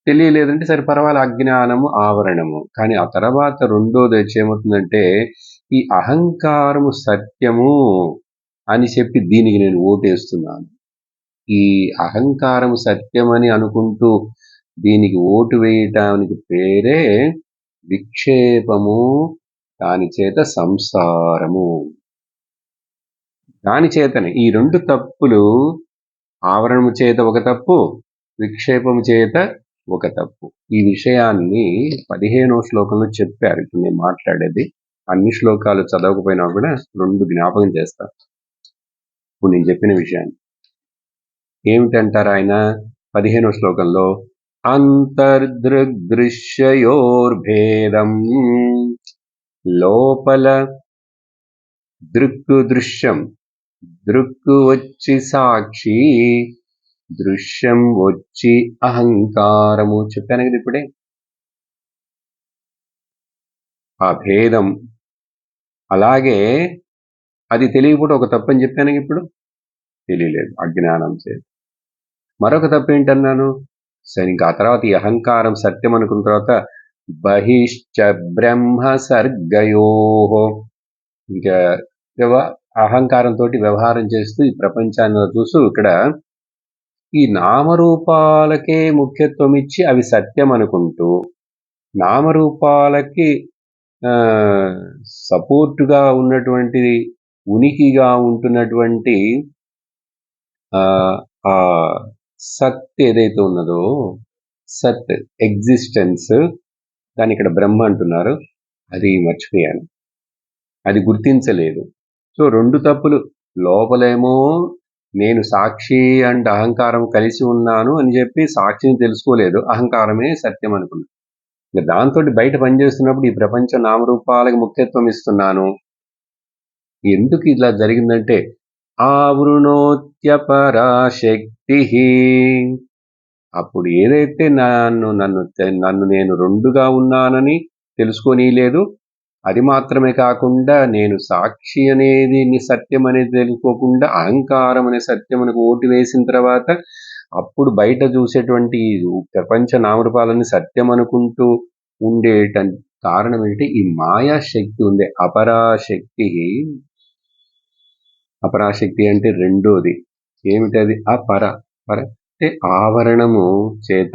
తెలియలేదంటే సరే పర్వాలేదు, అజ్ఞానము, ఆవరణము. కానీ ఆ తర్వాత రెండోది వచ్చి ఏమవుతుందంటే ఈ అహంకారము సత్యము అని చెప్పి దీనికి నేను ఓటేస్తున్నాను. ఈ అహంకారము సత్యమని అనుకుంటూ దీనికి ఓటు వేయటానికి పేరే విక్షేపము, దాని చేత సంసారము. దాని చేతనే ఈ 2 తప్పులు, ఆవరణము చేత ఒక తప్పు, విక్షేపము చేత ఒక తప్పు. ఈ విషయాన్ని 15వ శ్లోకంలో చెప్పారు. ఇప్పుడు నేను మాట్లాడేది అన్ని శ్లోకాలు చదవకపోయినా కూడా 2 జ్ఞాపకం చేస్తాను ఇప్పుడు నేను చెప్పిన విషయాన్ని. ఏమిటంటారు ఆయన 15వ శ్లోకంలో? అంతర్దృగ్దృశ్యయోర్భేదం, లోపల దృక్కు దృశ్యం, దృక్కు వచ్చి సాక్షి, దృశ్యం వచ్చి అహంకారము. చెప్పాను కదా ఇప్పుడే. ఆ భేదం. అలాగే అది తెలియకపోతే ఒక తప్పని చెప్పాను ఇప్పుడు. తెలియలేదు, అజ్ఞానం చేత. మరొక తప్పు ఏంటన్నాను? సరే, ఇంకా ఆ తర్వాత ఈ అహంకారం సత్యం అనుకున్న తర్వాత బహిశ్చ బ్రహ్మ సర్గయో, ఇంకా అహంకారంతో వ్యవహారం చేస్తూ ఈ ప్రపంచాన్ని చూస్తూ ఇక్కడ ఈ నామరూపాలకే ముఖ్యత్వం ఇచ్చి అవి సత్యం అనుకుంటూ, నామరూపాలకి సపోర్టుగా ఉన్నటువంటి, ఉనికిగా ఉంటున్నటువంటి ఆ సత్ ఏదైతే ఉన్నదో, సత్ ఎగ్జిస్టెన్స్, దాన్ని ఇక్కడ బ్రహ్మ అంటున్నారు. అది మర్చిపోయాను, అది గుర్తించలేదు. సో 2 తప్పులు. లోపలేమో నేను సాక్షి అండ్ అహంకారం కలిసి ఉన్నాను అని చెప్పి సాక్షిని తెలుసుకోలేదు, అహంకారమే సత్యం అనుకున్నాను. ఇంకా దాంతో బయట పనిచేస్తున్నప్పుడు ఈ ప్రపంచ నామరూపాలకు ముఖ్యత్వం ఇస్తున్నాను. ఎందుకు ఇలా జరిగిందంటే ఆవృణోత్యపరాశక్తి. అప్పుడు ఏదైతే నన్ను నేను రెండుగా ఉన్నానని తెలుసుకోనీలేదు, అది మాత్రమే కాకుండా నేను సాక్షి అనేది సత్యం అనేది తెలుసుకోకుండా అహంకారం అనే సత్యం మనకు ఓటు వేసిన తర్వాత అప్పుడు బయట చూసేటువంటి ప్రపంచ నామరూపాలని సత్యం అనుకుంటూ ఉండేట కారణం ఏంటి? ఈ మాయాశక్తి ఉంది. అపరాశక్తి అంటే రెండోది ఏమిటది? పర అంటే ఆవరణము చేత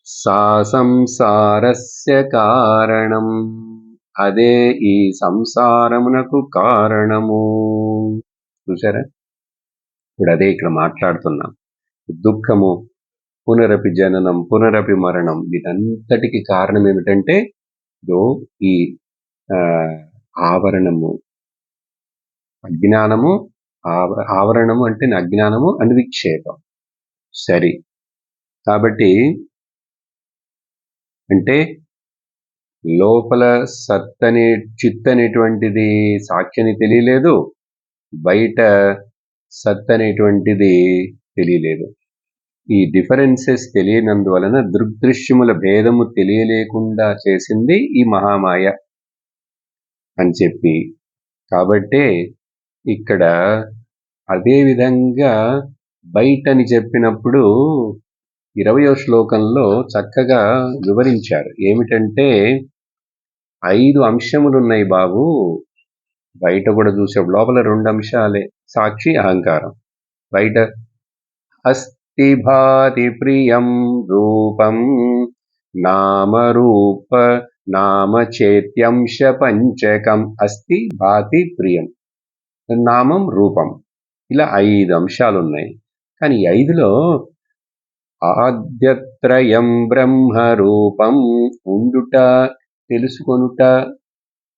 సా సంసారస్య కారణం, అదే ఈ సంసారమునకు కారణము. చూసారా? ఇప్పుడు అదే ఇక్కడ మాట్లాడుతున్నాం. దుఃఖము, పునరపి జననం, పునరపి మరణం, వీటంతటికి కారణం ఏమిటంటే ఈ ఆవరణము, అజ్ఞానము. ఆవరణము అంటే అజ్ఞానము అండ్ విక్షేపం. సరి. కాబట్టి అంటే లోపల చిత్ అనేటువంటిది సాక్షిని తెలియలేదు, బయట సత్ అనేటువంటిది తెలియలేదు. ఈ డిఫరెన్సెస్ తెలియనందువలన దృగ్దృశ్యముల భేదము తెలియలేకుండా చేసింది ఈ మహామాయ అని చెప్పి, కాబట్టే ఇక్కడ అదే విధంగా బయటని చెప్పినప్పుడు 20వ శ్లోకంలో చక్కగా వివరించారు. ఏమిటంటే 5 అంశములున్నాయి బాబు. బయట కూడా చూసేప్పుడు లోపల 2 అంశాలే, సాక్షి, అహంకారం. బయట అస్తి భాతి ప్రియం రూపం నామరూప నామచేత్యంశ పంచకం. అస్తి భాతి ప్రియం, నామం, రూపం, ఇలా 5 అంశాలు ఉన్నాయి. కానీ 5లో ఆద్యత్రయం బ్రహ్మరూపం, ఉండుట, తెలుసుకొనుట,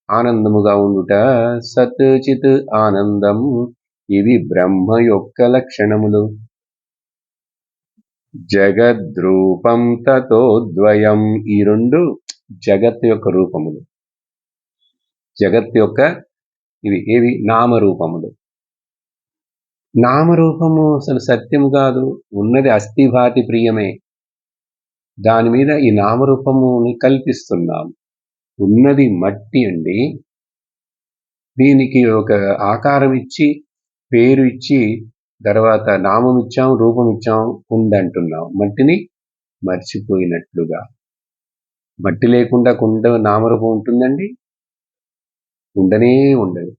ఆనందముగా ఉండుట, సత్ చిత్ ఆనందం, ఇవి బ్రహ్మ యొక్క లక్షణములు. జగద్రూపం తతోద్వయం, ఈ 2 జగత్ యొక్క రూపములు. జగత్ యొక్క ఏవి? నామరూపములు. నామరూపము అసలు సత్యము కాదు, ఉన్నది అస్థిభాతి ప్రియమే. దాని మీద ఈ నామరూపముని కల్పిస్తున్నాం. ఉన్నది మట్టి అండి, దీనికి ఒక ఆకారం ఇచ్చి, పేరు ఇచ్చి, తర్వాత నామం ఇచ్చాం, రూపం ఇచ్చాం, ఉందంటున్నాం. మట్టిని మర్చిపోయినట్లుగా. మట్టి లేకుండా కుండ నామరూపం ఉంటుందండి? ఉండనే ఉండదు.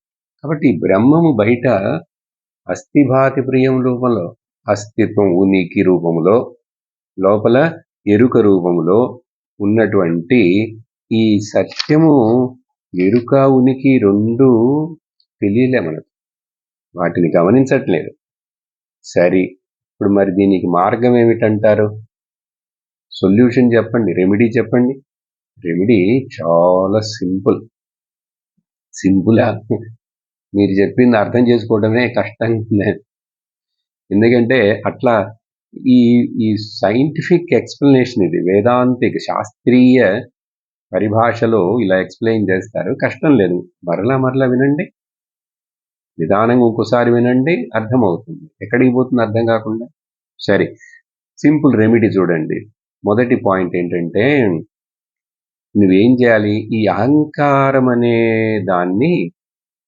కాబట్టి బ్రహ్మము బయట అస్థిభాతి ప్రియం రూపంలో, అస్తిత్వం, ఉనికి రూపంలో, లోపల ఎరుక రూపంలో ఉన్నటువంటి ఈ సత్యము, ఎరుక, ఉనికి 2 తెలియలే మనకు, వాటిని గమనించట్లేదు. సరి. ఇప్పుడు మరి దీనికి మార్గం ఏమిటంటారు? సొల్యూషన్ చెప్పండి, రెమెడీ చెప్పండి. రెమెడీ చాలా సింపుల్. మీరు చెప్పింది అర్థం చేసుకోవడమే కష్టంగా. ఎందుకంటే అట్లా ఈ సైంటిఫిక్ ఎక్స్ప్లెనేషన్, ఇది వేదాంతిక శాస్త్రీయ పరిభాషలో ఇలా ఎక్స్ప్లెయిన్ చేస్తారు. కష్టం లేదు, మరలా వినండి, నిదానంగా ఇంకోసారి వినండి, అర్థమవుతుంది. ఎక్కడికి పోతుంది అర్థం కాకుండా. సరే, సింపుల్ రెమెడీ చూడండి. మొదటి పాయింట్ ఏంటంటే, నువ్వేం చేయాలి? ఈ అహంకారం అనే దాన్ని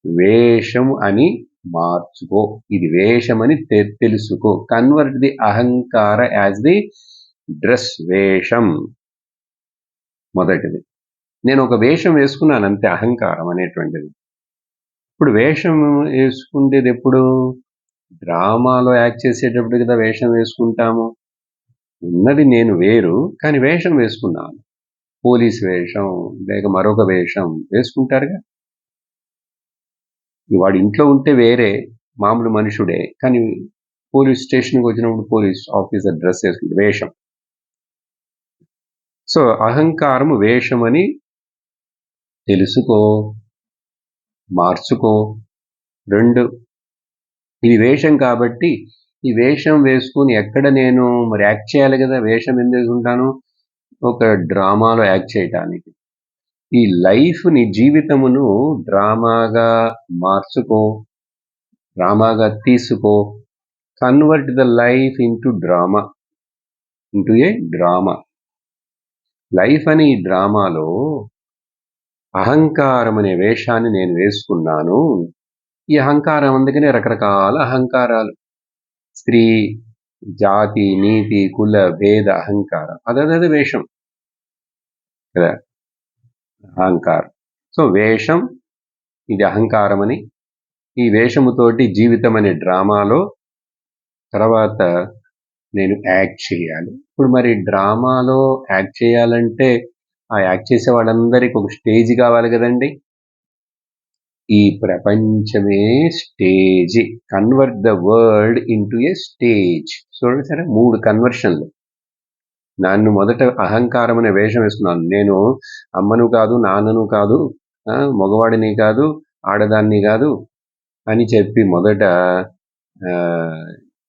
వేషం అని మార్చుకో. ఇది వేషం అని తెలుసుకో. కన్వర్ట్ ది అహంకార యాజ్ ది డ్రెస్. వేషం మొదటిది. నేను ఒక వేషం వేసుకున్నాను అంతే, అహంకారం అనేటువంటిది. ఇప్పుడు వేషం వేసుకుంటేది ఎప్పుడు? డ్రామాలో యాక్ట్ చేసేటప్పుడు కదా వేషం వేసుకుంటాము. ఉన్నది నేను వేరు, కానీ వేషం వేసుకున్నాను. పోలీస్ వేషం లేక మరొక వేషం వేసుకుంటారుగా. వాడు ఇంట్లో ఉంటే వేరే మామూలు మనుషుడే, కానీ పోలీస్ స్టేషన్కి వచ్చినప్పుడు పోలీస్ ఆఫీసర్ డ్రెస్ వేసుకుంటే వేషం. సో అహంకారము వేషం అని తెలుసుకో, మార్చుకో. 2, ఇది వేషం కాబట్టి ఈ వేషం వేసుకుని ఎక్కడ నేను మరి యాక్ట్ చేయాలి కదా. వేషం ఎందుకు వేసుకుంటాను? ఒక డ్రామాలో యాక్ట్ చేయటానికి. ఈ లైఫ్ని, జీవితమును డ్రామాగా మార్చుకో. డ్రామాగా తీసుకో. Convert the life into drama, into A drama. Life అనే ఈ డ్రామాలో అహంకారం అనే వేషాన్ని నేను వేసుకున్నాను. ఈ అహంకారం అందుకనే రకరకాల అహంకారాలు, స్త్రీ, జాతి, నీతి, కుల, భేద అహంకారం, అదే వేషం కదా, అహంకారం. సో వేషం, ఇది అహంకారమని, ఈ వేషముతోటి జీవితం అనే డ్రామాలో తర్వాత నేను యాక్ట్ చేయాలి. ఇప్పుడు మరి డ్రామాలో యాక్ట్ చేయాలంటే ఆ యాక్ట్ చేసే వాళ్ళందరికీ ఒక స్టేజ్ కావాలి కదండి. ఈ ప్రపంచమే stage. Convert the world into A stage. చూడండి సరే, 3 కన్వర్షన్లు. నన్ను మొదట అహంకారం అనే వేషం వేసుకున్నాను. నేను అమ్మను కాదు, నాన్నను కాదు, మగవాడిని కాదు, ఆడదాన్ని కాదు అని చెప్పి మొదట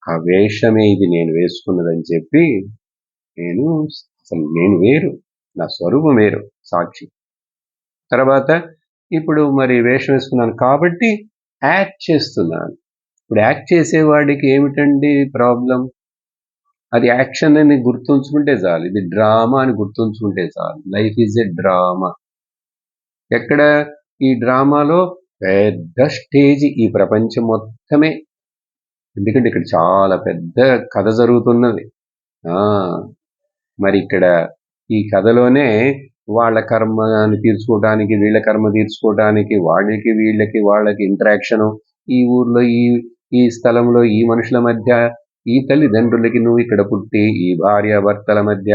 ఆ వేషమే ఇది నేను వేసుకున్నదని చెప్పి, నేను వేరు, నా స్వరూపం వేరు, సాక్షి. తర్వాత ఇప్పుడు మరి వేషం వేసుకున్నాను కాబట్టి యాక్ట్ చేస్తున్నాను. ఇప్పుడు యాక్ట్ చేసేవాడికి ఏమిటండి ప్రాబ్లం? అది యాక్షన్ అని గుర్తుంచుకుంటే చాలు. ఇది డ్రామా అని గుర్తుంచుకుంటే చాలు. Life is a drama. ఎక్కడ ఈ డ్రామాలో పెద్ద స్టేజ్ ఈ ప్రపంచం మొత్తమే. ఎందుకంటే ఇక్కడ చాలా పెద్ద కథ జరుగుతున్నది. మరి ఇక్కడ ఈ కథలోనే వాళ్ళ కర్మని తీర్చుకోవడానికి, వీళ్ళ కర్మ తీర్చుకోవడానికి, వాళ్ళకి ఇంటరాక్షను, ఈ ఊర్లో ఈ స్థలంలో ఈ మనుషుల మధ్య, ఈ తల్లిదండ్రులకి నువ్వు ఇక్కడ పుట్టి, ఈ భార్యాభర్తల మధ్య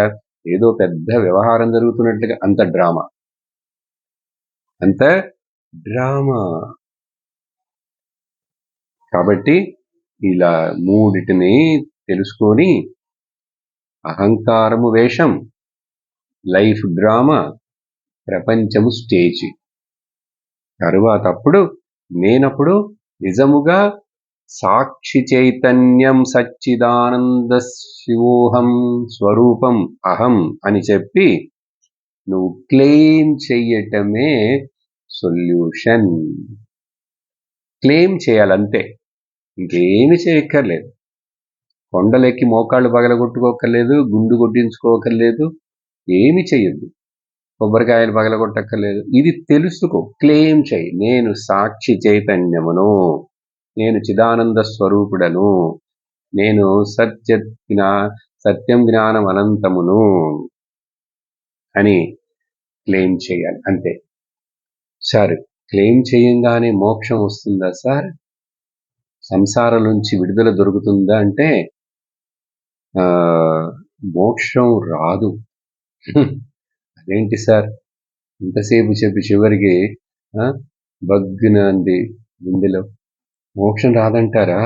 ఏదో పెద్ద వ్యవహారం జరుగుతున్నట్లుగా, అంత డ్రామా. కాబట్టి ఇలా మూడిటిని తెలుసుకొని, అహంకారము వేషం, లైఫ్ డ్రామా, ప్రపంచము స్టేజ్. తరువాత నేనప్పుడు నిజముగా సాక్షి చైతన్యం సచ్చిదానంద శివోహం స్వరూపం అహం అని చెప్పి నువ్వు క్లెయిమ్ చెయ్యటమే సొల్యూషన్. క్లెయిమ్ చేయాలంతే, ఇంకేమి చేయక్కర్లేదు. కొండలెక్కి మోకాళ్ళు పగలగొట్టుకోకర్లేదు, గుండు కొట్టించుకోకర్లేదు, ఏమి చెయ్యొద్దు, కొబ్బరికాయలు పగలగొట్టక్కర్లేదు. ఇది తెలుసుకో, క్లెయిమ్ చెయ్యి. నేను సాక్షి చైతన్యమును, నేను చిదానంద స్వరూపుడను, నేను సత్యం జ్ఞానం అనంతమును అని క్లెయిమ్ చేయాలి, అంతే. సార్, క్లెయిమ్ చేయంగానే మోక్షం వస్తుందా సార్? సంసారం నుంచి విడుదల దొరుకుతుందా అంటే మోక్షం రాదు. అదేంటి సార్ ఇంతసేపు చెప్పి చివరికి బగ్గునంది గుండెలో, మోక్షం రాదంటారా?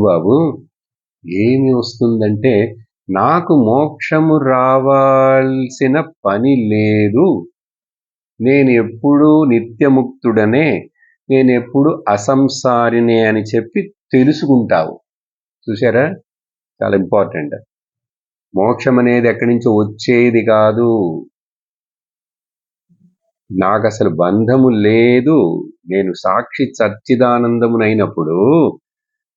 బాబు, ఏమి వస్తుందంటే, నాకు మోక్షము రావాల్సిన పని లేదు, నేను ఎప్పుడూ నిత్యముక్తుడనే, నేను ఎప్పుడు అసంసారినే అని చెప్పి తెలుసుకుంటావు. చూసారా, చాలా ఇంపార్టెంట్. మోక్షం అనేది ఎక్కడి నుంచో వచ్చేది కాదు. నాకు అసలు బంధము లేదు. నేను సాక్షి సచ్చిదానందమునైనప్పుడు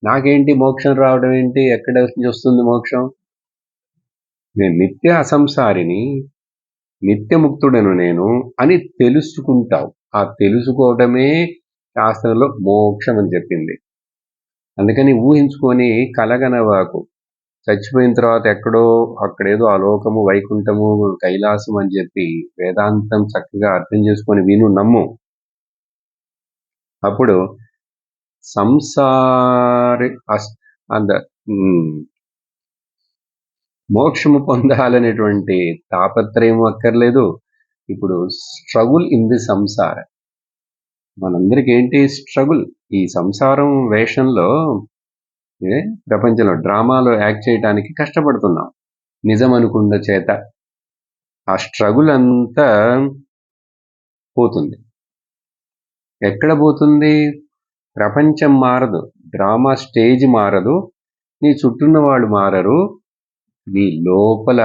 నాకేంటి మోక్షం రావడం ఏంటి? ఎక్కడ నుంచి వస్తుంది మోక్షం? నేను నిత్య అసంసారిని, నిత్యముక్తుడను నేను అని తెలుసుకుంటావు. ఆ తెలుసుకోవడమే శాస్త్రంలో మోక్షం అని చెప్పింది. అందుకని ఊహించుకొని కలగనవాకు. చచ్చిపోయిన తర్వాత అక్కడేదో అలోకము, వైకుంఠము, కైలాసం అని చెప్పి వేదాంతం చక్కగా అర్థం చేసుకొని విను, నమ్ము. అప్పుడు మోక్షము పొందాలనేటువంటి తాపత్రయం అక్కర్లేదు. ఇప్పుడు స్ట్రగుల్ ఇన్ ది సంసార, మనందరికి ఏంటి స్ట్రగుల్? ఈ సంసారం వేషంలో, ప్రపంచంలో డ్రామాలో యాక్ట్ చేయడానికి కష్టపడుతున్నాం నిజం అనుకున్న చేత. ఆ స్ట్రగుల్ అంతా పోతుంది. ఎక్కడ పోతుంది? ప్రపంచం మారదు, డ్రామా స్టేజ్ మారదు, నీ చుట్టూన్న వాళ్ళు మారరు, నీ లోపల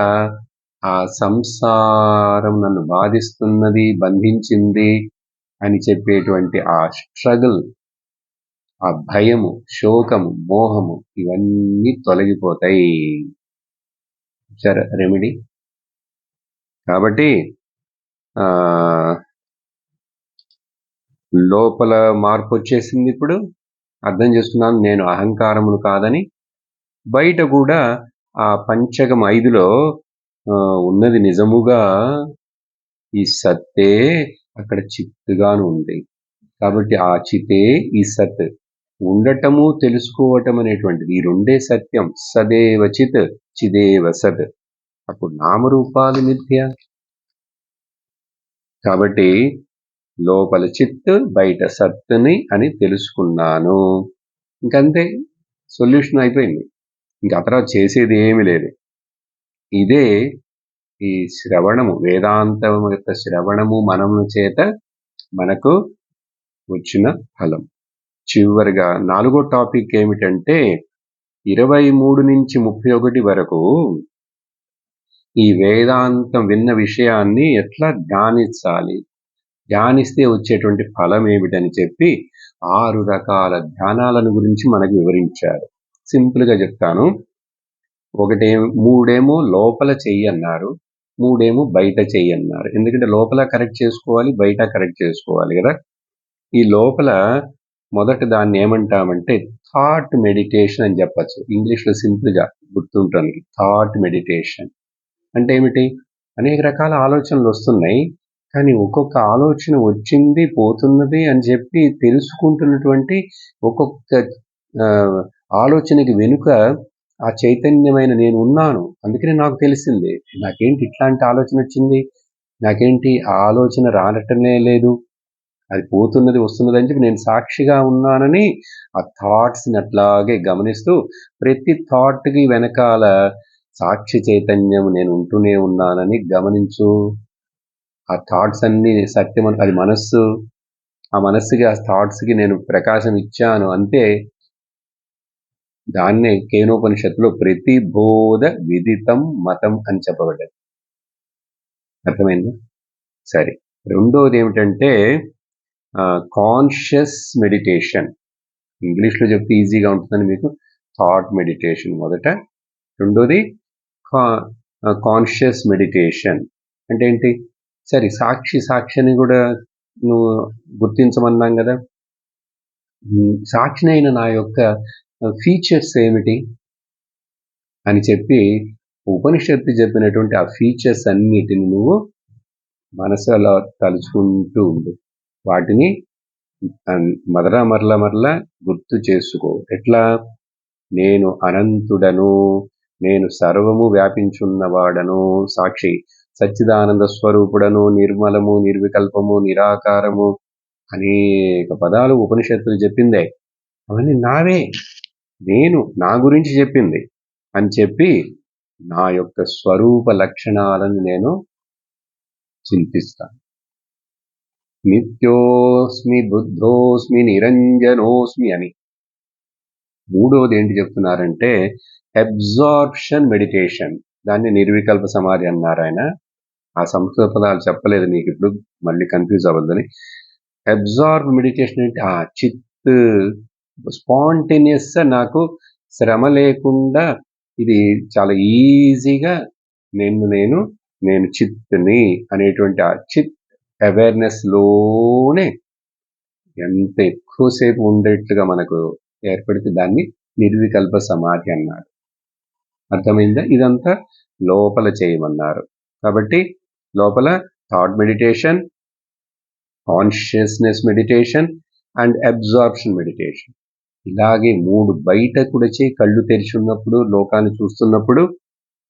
ఆ సంసారం నన్ను బాధిస్తున్నది, బంధించింది అని చెప్పేటువంటి ఆ స్ట్రగుల్ ఆ భయము, శోకము, మోహము ఇవన్నీ తొలగిపోతాయి. సరే రెమెడీ. కాబట్టి ఆ లోపల మార్పు వచ్చేసింది. ఇప్పుడు అర్థం చేసుకున్నాను నేను అహంకారమును కాదని. బయట కూడా ఆ పంచకం 5లో ఉన్నది నిజముగా ఈ సత్తే అక్కడ చిత్తుగాను ఉంది. కాబట్టి ఆ చితే ఈ సత్ ఉండటము తెలుసుకోవటం అనేటువంటిది ఈ రెండే సత్యం. సదేవ చిత్ చిదేవ సత్. అప్పుడు నామరూపాలు మిథ్య. కాబట్టి లోపల చిత్ బయట సత్తుని అని తెలుసుకున్నాను. ఇంకంతే, సొల్యూషన్ అయిపోయింది. ఇంకా తర్వాత చేసేది ఏమీ లేదు. ఇదే ఈ శ్రవణము, వేదాంతం యొక్క శ్రవణము మనము చేత మనకు వచ్చిన ఫలం. చివరిగా 4వ టాపిక్ ఏమిటంటే 23 నుంచి 31 వరకు ఈ వేదాంతం విన్న విషయాన్ని ఎట్లా ధ్యానించాలి, ధ్యానిస్తే వచ్చేటువంటి ఫలం ఏమిటని చెప్పి 6 రకాల ధ్యానాలను గురించి మనకు వివరించారు. సింపుల్గా చెప్తాను. 3 లోపల చెయ్యి అన్నారు, 3 బయట చెయ్యి అన్నారు. ఎందుకంటే లోపల కరెక్ట్ చేసుకోవాలి, బయట కరెక్ట్ చేసుకోవాలి కదా. ఈ లోపల మొదట దాన్ని ఏమంటామంటే థాట్ మెడిటేషన్ అని చెప్పచ్చు. ఇంగ్లీష్లో సింపుల్గా గుర్తుంటుంది. థాట్ మెడిటేషన్ అంటే ఏమిటి? అనేక రకాల ఆలోచనలు వస్తున్నాయి, కానీ ఒక్కొక్క ఆలోచన వచ్చింది పోతున్నది అని చెప్పి తెలుసుకుంటున్నటువంటి ఒక్కొక్క ఆలోచనకి వెనుక ఆ చైతన్యమైన నేను ఉన్నాను, అందుకనే నాకు తెలిసింది. నాకేంటి ఇట్లాంటి ఆలోచన వచ్చింది, నాకేంటి ఆ ఆలోచన రానటనే లేదు, అది పోతున్నది వస్తున్నది అని చెప్పి నేను సాక్షిగా ఉన్నానని ఆ థాట్స్ని అట్లాగే గమనిస్తూ ప్రతి థాట్కి వెనకాల సాక్షి చైతన్యం నేను ఉంటూనే ఉన్నానని గమనించు. ఆ థాట్స్ అన్ని సత్యం, అది మనస్సు. ఆ మనస్సుకి ఆ థాట్స్కి నేను ప్రకాశం ఇచ్చాను అంతే. దాన్నే కేనోపనిషత్తులో ప్రతిబోధ విదితం మతం అని చెప్పబడ్డది. అర్థమైందా? సరే, రెండోది ఏమిటంటే కాన్షియస్ మెడిటేషన్. ఇంగ్లీష్లో చెప్తే ఈజీగా ఉంటుందని మీకు థాట్ మెడిటేషన్ మొదట, రెండోది కాన్షియస్ మెడిటేషన్. అంటే ఏంటి? సరే, సాక్షిని కూడా నువ్వు గుర్తించమన్నాం కదా. సాక్షిని అయిన నా యొక్క ఫీచర్స్ ఏమిటి అని చెప్పి ఉపనిషత్తు చెప్పినటువంటి ఆ ఫీచర్స్ అన్నిటిని నువ్వు మనసులో తలుచుకుంటూ ఉండు. వాటిని మరలా గుర్తు చేసుకో. ఎట్లా? నేను అనంతుడను, నేను సర్వము వ్యాపించున్నవాడను, సాక్షి సచ్చిదానంద స్వరూపుడను, నిర్మలము, నిర్వికల్పము, నిరాకారము, అనేక పదాలు ఉపనిషత్తులు చెప్పిందే. అవన్నీ నావే, నేను నా గురించి చెప్పింది అని చెప్పి నా యొక్క స్వరూప లక్షణాలను నేను చింతిస్తాను. నిత్యోస్మి, బుద్ధోస్మి, నిరంజనోస్మి అని. మూడోది ఏంటి చెప్తున్నారంటే అబ్జార్ప్షన్ మెడిటేషన్. దాన్ని నిర్వికల్ప సమాధి అన్నారు ఆయన. ఆ సంస్కృత పదాలు చెప్పలేదు మీకు ఇప్పుడు, మళ్ళీ కన్ఫ్యూజ్ అవ్వద్దని. అబ్జార్బ్ మెడిటేషన్ అంటే ఆ చిత్ స్పాంటేనియస్, నాకు శ్రమ లేకుండా ఇది చాలా ఈజీగా నేను చిత్ని అనేటువంటి ఆ చిత్ అవేర్నెస్ లోనే ఎంత ఎక్కువసేపు ఉండేట్లుగా మనకు ఏర్పడితే దాన్ని నిర్వికల్ప సమాధి అన్నారు. అర్థమైందా? ఇదంతా లోపల చేయమన్నారు. కాబట్టి లోపల thought meditation, consciousness meditation and absorption meditation. ఇలాగే 3 బయట కూడా కళ్ళు తెరిచి ఉన్నప్పుడు, లోకాన్ని చూస్తున్నప్పుడు.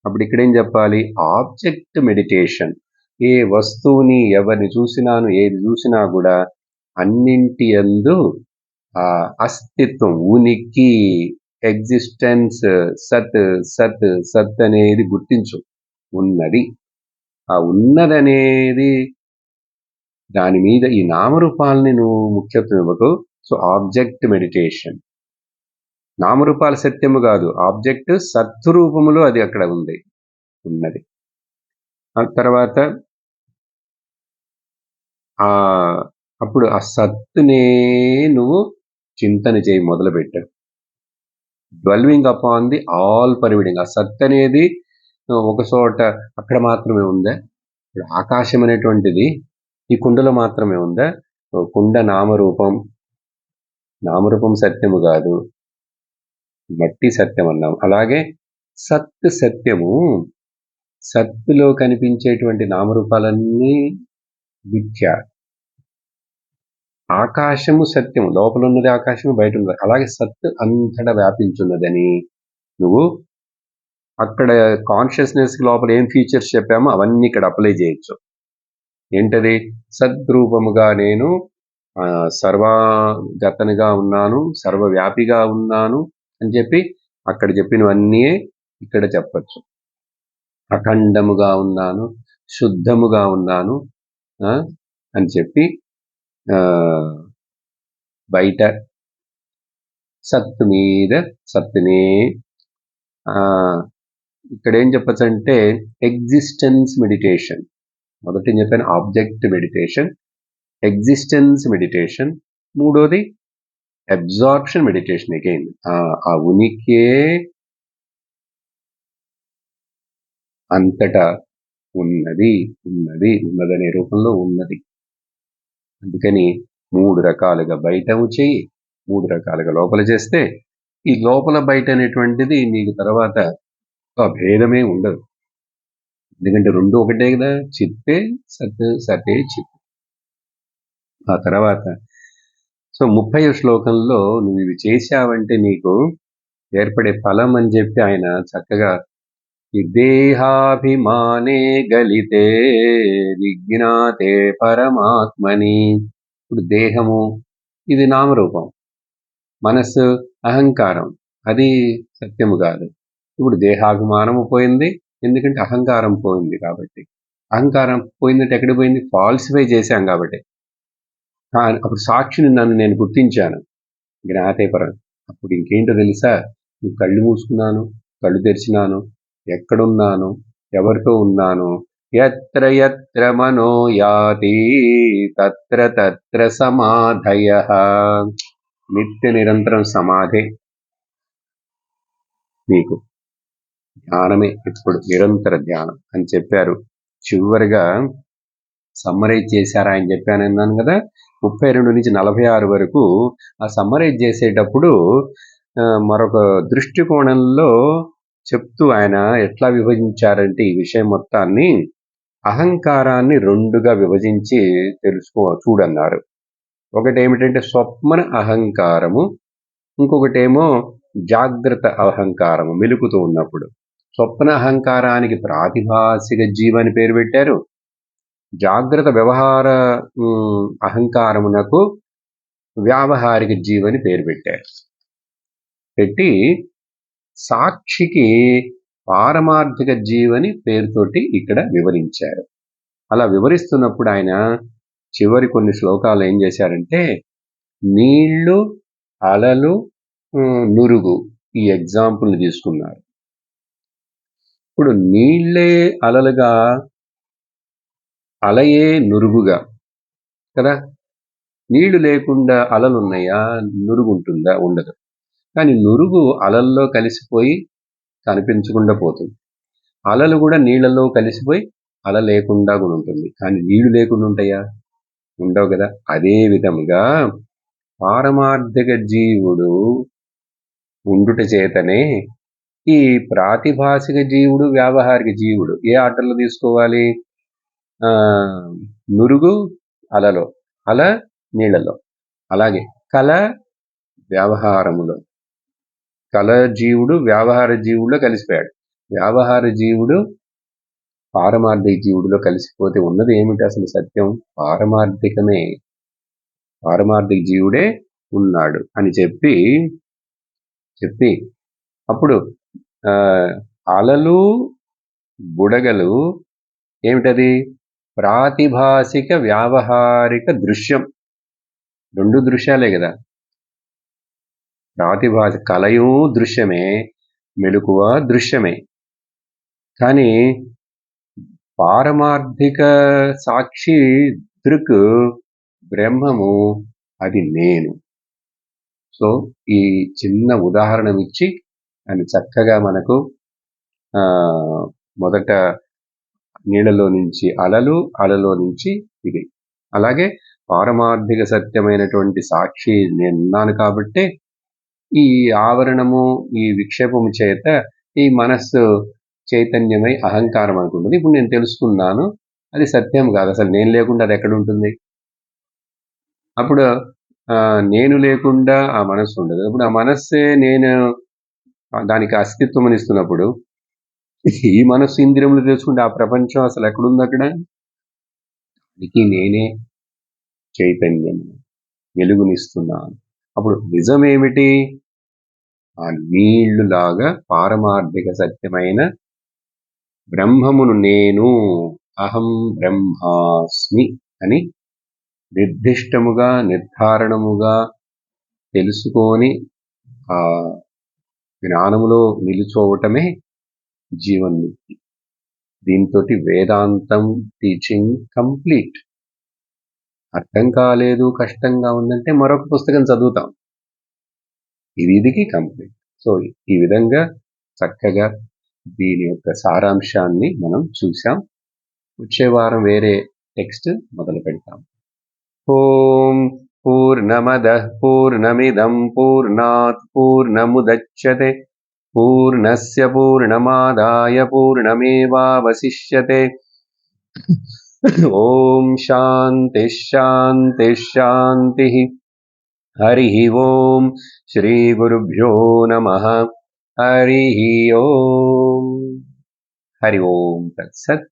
అప్పుడు ఇక్కడేం చెప్పాలి? Object meditation. ఏ వస్తువుని ఎవరిని చూసినాను, ఏది చూసినా కూడా అన్నింటి యందు అస్తిత్వం, ఉనికి, ఎగ్జిస్టెన్స్, సత్ సత్ సత్ అనేది గుర్తించు. ఉన్నది. ఆ ఉన్నదనేది దాని మీద ఈ నామరూపాలని నువ్వు ముఖ్యత్వం ఇవ్వకు. So object meditation. నామరూపాల సత్యము కాదు, ఆబ్జెక్ట్ సత్రూపములో అది అక్కడ ఉన్నది. ఆ తర్వాత అప్పుడు ఆ సత్తునే నువ్వు చింతన చేయి మొదలుపెట్టావు. డ్వెల్వింగ్ అపాన్ ది ఆల్ పర్విడింగ్. ఆ సత్ అనేది ఒక చోట అక్కడ మాత్రమే ఉందా? ఇప్పుడు ఆకాశం అనేటువంటిది ఈ కుండలో మాత్రమే ఉందా? కుండ నామరూపం సత్యము కాదు, మట్టి సత్యం అన్నాం. అలాగే సత్ సత్యము. సత్తులో కనిపించేటువంటి నామరూపాలన్నీ మిథ్య. ఆకాశము సత్యము, లోపల ఉన్నది ఆకాశము, బయట ఉన్నది. అలాగే సత్ అంతటా వ్యాపించున్నదని నువ్వు అక్కడ కాన్షియస్నెస్ లోపల ఏం ఫీచర్స్ చెప్పామో అవన్నీ ఇక్కడ అప్లై చేయొచ్చు. ఏంటది? సద్రూపముగా నేను సర్వగతనిగా ఉన్నాను, సర్వవ్యాపిగా ఉన్నాను అని చెప్పి అక్కడ చెప్పినవన్నీ ఇక్కడ చెప్పచ్చు. అఖండముగా ఉన్నాను, శుద్ధముగా ఉన్నాను అని చెప్పి బయట సత్తు మీద సత్తునే ఇక్కడ ఏం చెప్పచ్చు అంటే ఎగ్జిస్టెన్స్ మెడిటేషన్. మొదటి చెప్పాను ఆబ్జెక్ట్ మెడిటేషన్, ఎగ్జిస్టెన్స్ మెడిటేషన్. మూడోది అబ్జార్ప్షన్ మెడిటేషన్. అగైన్ ఆ ఉనికే అంతటా ఉన్నదనే రూపంలో ఉన్నది. అందుకని 3 రకాలుగా బయట చేయి, 3 రకాలుగా లోపల చేస్తే ఈ లోపల బయట అనేటువంటిది నీకు తర్వాత భేదమే ఉండదు. ఎందుకంటే రెండు ఒకటే కదా, చిత్తే సత్, సతే చిత్. ఆ తర్వాత 30వ శ్లోకంలో నువ్వు ఇవి చేశావంటే నీకు ఏర్పడే ఫలం అని చెప్పి ఆయన చక్కగా ఈ దేహాభిమానే గలితే విజ్ఞాతే పరమాత్మని. ఇప్పుడు దేహము ఇది నామరూపం, మనస్సు అహంకారం అది సత్యము కాదు. ఇప్పుడు దేహాభిమానము పోయింది, ఎందుకంటే అహంకారం పోయింది కాబట్టి. అహంకారం పోయిందంటే ఎక్కడ పోయింది? ఫాల్సిఫై చేశాం కాబట్టి. అప్పుడు సాక్షిని నన్ను నేను గుర్తించాను, జ్ఞాతే పరం. అప్పుడు ఇంకేంటో తెలుసా? నువ్వు కళ్ళు మూసుకున్నాను, కళ్ళు తెరిచినాను, ఎక్కడున్నాను, ఎవరితో ఉన్నాను. యత్ర యత్ర మనో యాతి తత్ర తత్ర సమాధయః. నిత్య నిరంతరం సమాధే నీకు, ధ్యానమే ఇప్పుడు నిరంతర ధ్యానం అని చెప్పారు. చివరిగా సమ్మరైజ్ చేశారా అని చెప్పాను అన్నాను కదా. 32 నుంచి 46 వరకు ఆ సమ్మరైజ్ చేసేటప్పుడు మరొక దృష్టికోణంలో చెప్తూ ఆయన ఎట్లా విభజించారంటే ఈ విషయం మొత్తాన్ని అహంకారాన్ని 2గా విభజించి చూడన్నారు. ఒకటి ఏమిటంటే స్వప్న అహంకారము, ఇంకొకటేమో జాగ్రత్త అహంకారము, మెలుకుతూ ఉన్నప్పుడు. స్వప్న అహంకారానికి ప్రాతిభాసిక జీవని పేరు పెట్టారు, జాగ్రత్త వ్యవహార అహంకారమునకు వ్యావహారిక జీవని పేరు పెట్టారు. పెట్టి సాక్షికి పారమార్థిక జీవని పేరుతోటి ఇక్కడ వివరించారు. అలా వివరిస్తున్నప్పుడు ఆయన చివరి కొన్ని శ్లోకాలు ఏం చేశారంటే నీళ్లు, అలలు, నురుగు ఈ ఎగ్జాంపుల్ని తీసుకున్నారు. ఇప్పుడు నీళ్లే అలలుగా, అలయే నురుగుగా కదా. నీళ్లు లేకుండా అలలు ఉన్నాయా? నురుగు ఉంటుందా? ఉండదు. కానీ నురుగు అలల్లో కలిసిపోయి కనిపించకుండా పోతుంది. అలలు కూడా నీళ్లలో కలిసిపోయి అల లేకుండా కూడా ఉంటుంది. కానీ నీళ్లు లేకుండా ఉంటాయా? ఉండవు కదా. అదే విధముగా పారమార్థిక జీవుడు ఉండుట చేతనే ఈ ప్రాతిభాసిక జీవుడు, వ్యావహారిక జీవుడు ఏ ఆటల్లో తీసుకోవాలి? నురుగు అలలో, అల నీళ్లలో. అలాగే కళ వ్యవహారములో, కళ జీవుడు వ్యవహార జీవుల్లో కలిసిపోయాడు. వ్యవహార జీవుడు పారమార్థిక జీవుడిలో కలిసిపోతే ఉన్నది ఏమిటి అసలు సత్యం? పారమార్థికమే, పారమార్థిక జీవుడే ఉన్నాడు అని చెప్పి అప్పుడు అలలు బుడగలు ఏమిటది? ప్రాతిభాసిక వ్యావహారిక దృశ్యం. 2 దృశ్యాలే కదా. ప్రాతిభాసిక కలయు దృశ్యమే, మెలకువ దృశ్యమే. కానీ పారమార్థిక సాక్షి దృక్ బ్రహ్మము అది నేను. సో ఈ చిన్న ఉదాహరణ ఇచ్చి ఆయన చక్కగా మనకు మొదట నీళ్ళలో నుంచి అలలు, అలలో నుంచి ఇది. అలాగే పారమార్థిక సత్యమైనటువంటి సాక్షి నేనున్నాను కాబట్టి ఈ ఆవరణము, ఈ విక్షేపము చేత ఈ మనస్సు చైతన్యమై అహంకారం అనుకుంటుంది. ఇప్పుడు నేను తెలుసుకున్నాను, అది సత్యం కాదు. అసలు నేను లేకుండా అది ఎక్కడ ఉంటుంది? అప్పుడు నేను లేకుండా ఆ మనస్సు ఉండదు. అప్పుడు ఆ మనస్సే నేను దానికి అస్తిత్వం ఇస్తున్నప్పుడు ఈ మనస్సు ఇంద్రియములు తెలుసుకుంటే ఆ ప్రపంచం అసలు ఎక్కడుంది అక్కడ? ఇది నేనే చైతన్యం, వెలుగునిస్తున్నాను. అప్పుడు నిజమేమిటి? ఆ నీళ్లులాగా పారమార్థిక సత్యమైన బ్రహ్మమును నేను, అహం బ్రహ్మాస్మి అని నిర్దిష్టముగా, నిర్ధారణముగా తెలుసుకొని ఆ జ్ఞానములో నిలుచోవటమే జీవన్ముక్తి. దీంతోటి వేదాంతం టీచింగ్ కంప్లీట్. అర్థం కాలేదు, కష్టంగా ఉందంటే మరొక పుస్తకం చదువుతాం. ఇదికి కంప్లీట్. సో ఈ విధంగా చక్కగా దీని యొక్క సారాంశాన్ని మనం చూసాం. వచ్చే వారం వేరే టెక్స్ట్ మొదలు పెడతాం. ఓం పూర్ణమదః పూర్ణమిదం పూర్ణాత్ పూర్ణముదచ్యతే పూర్ణస్య పూర్ణమాదాయ పూర్ణమేవావశిష్యతే. ఓం శాంతి శాంతి శాంతి. హరి ఓం శ్రీ గురుభ్యో నమః. హరి ఓం. హరి ఓం తత్సత్.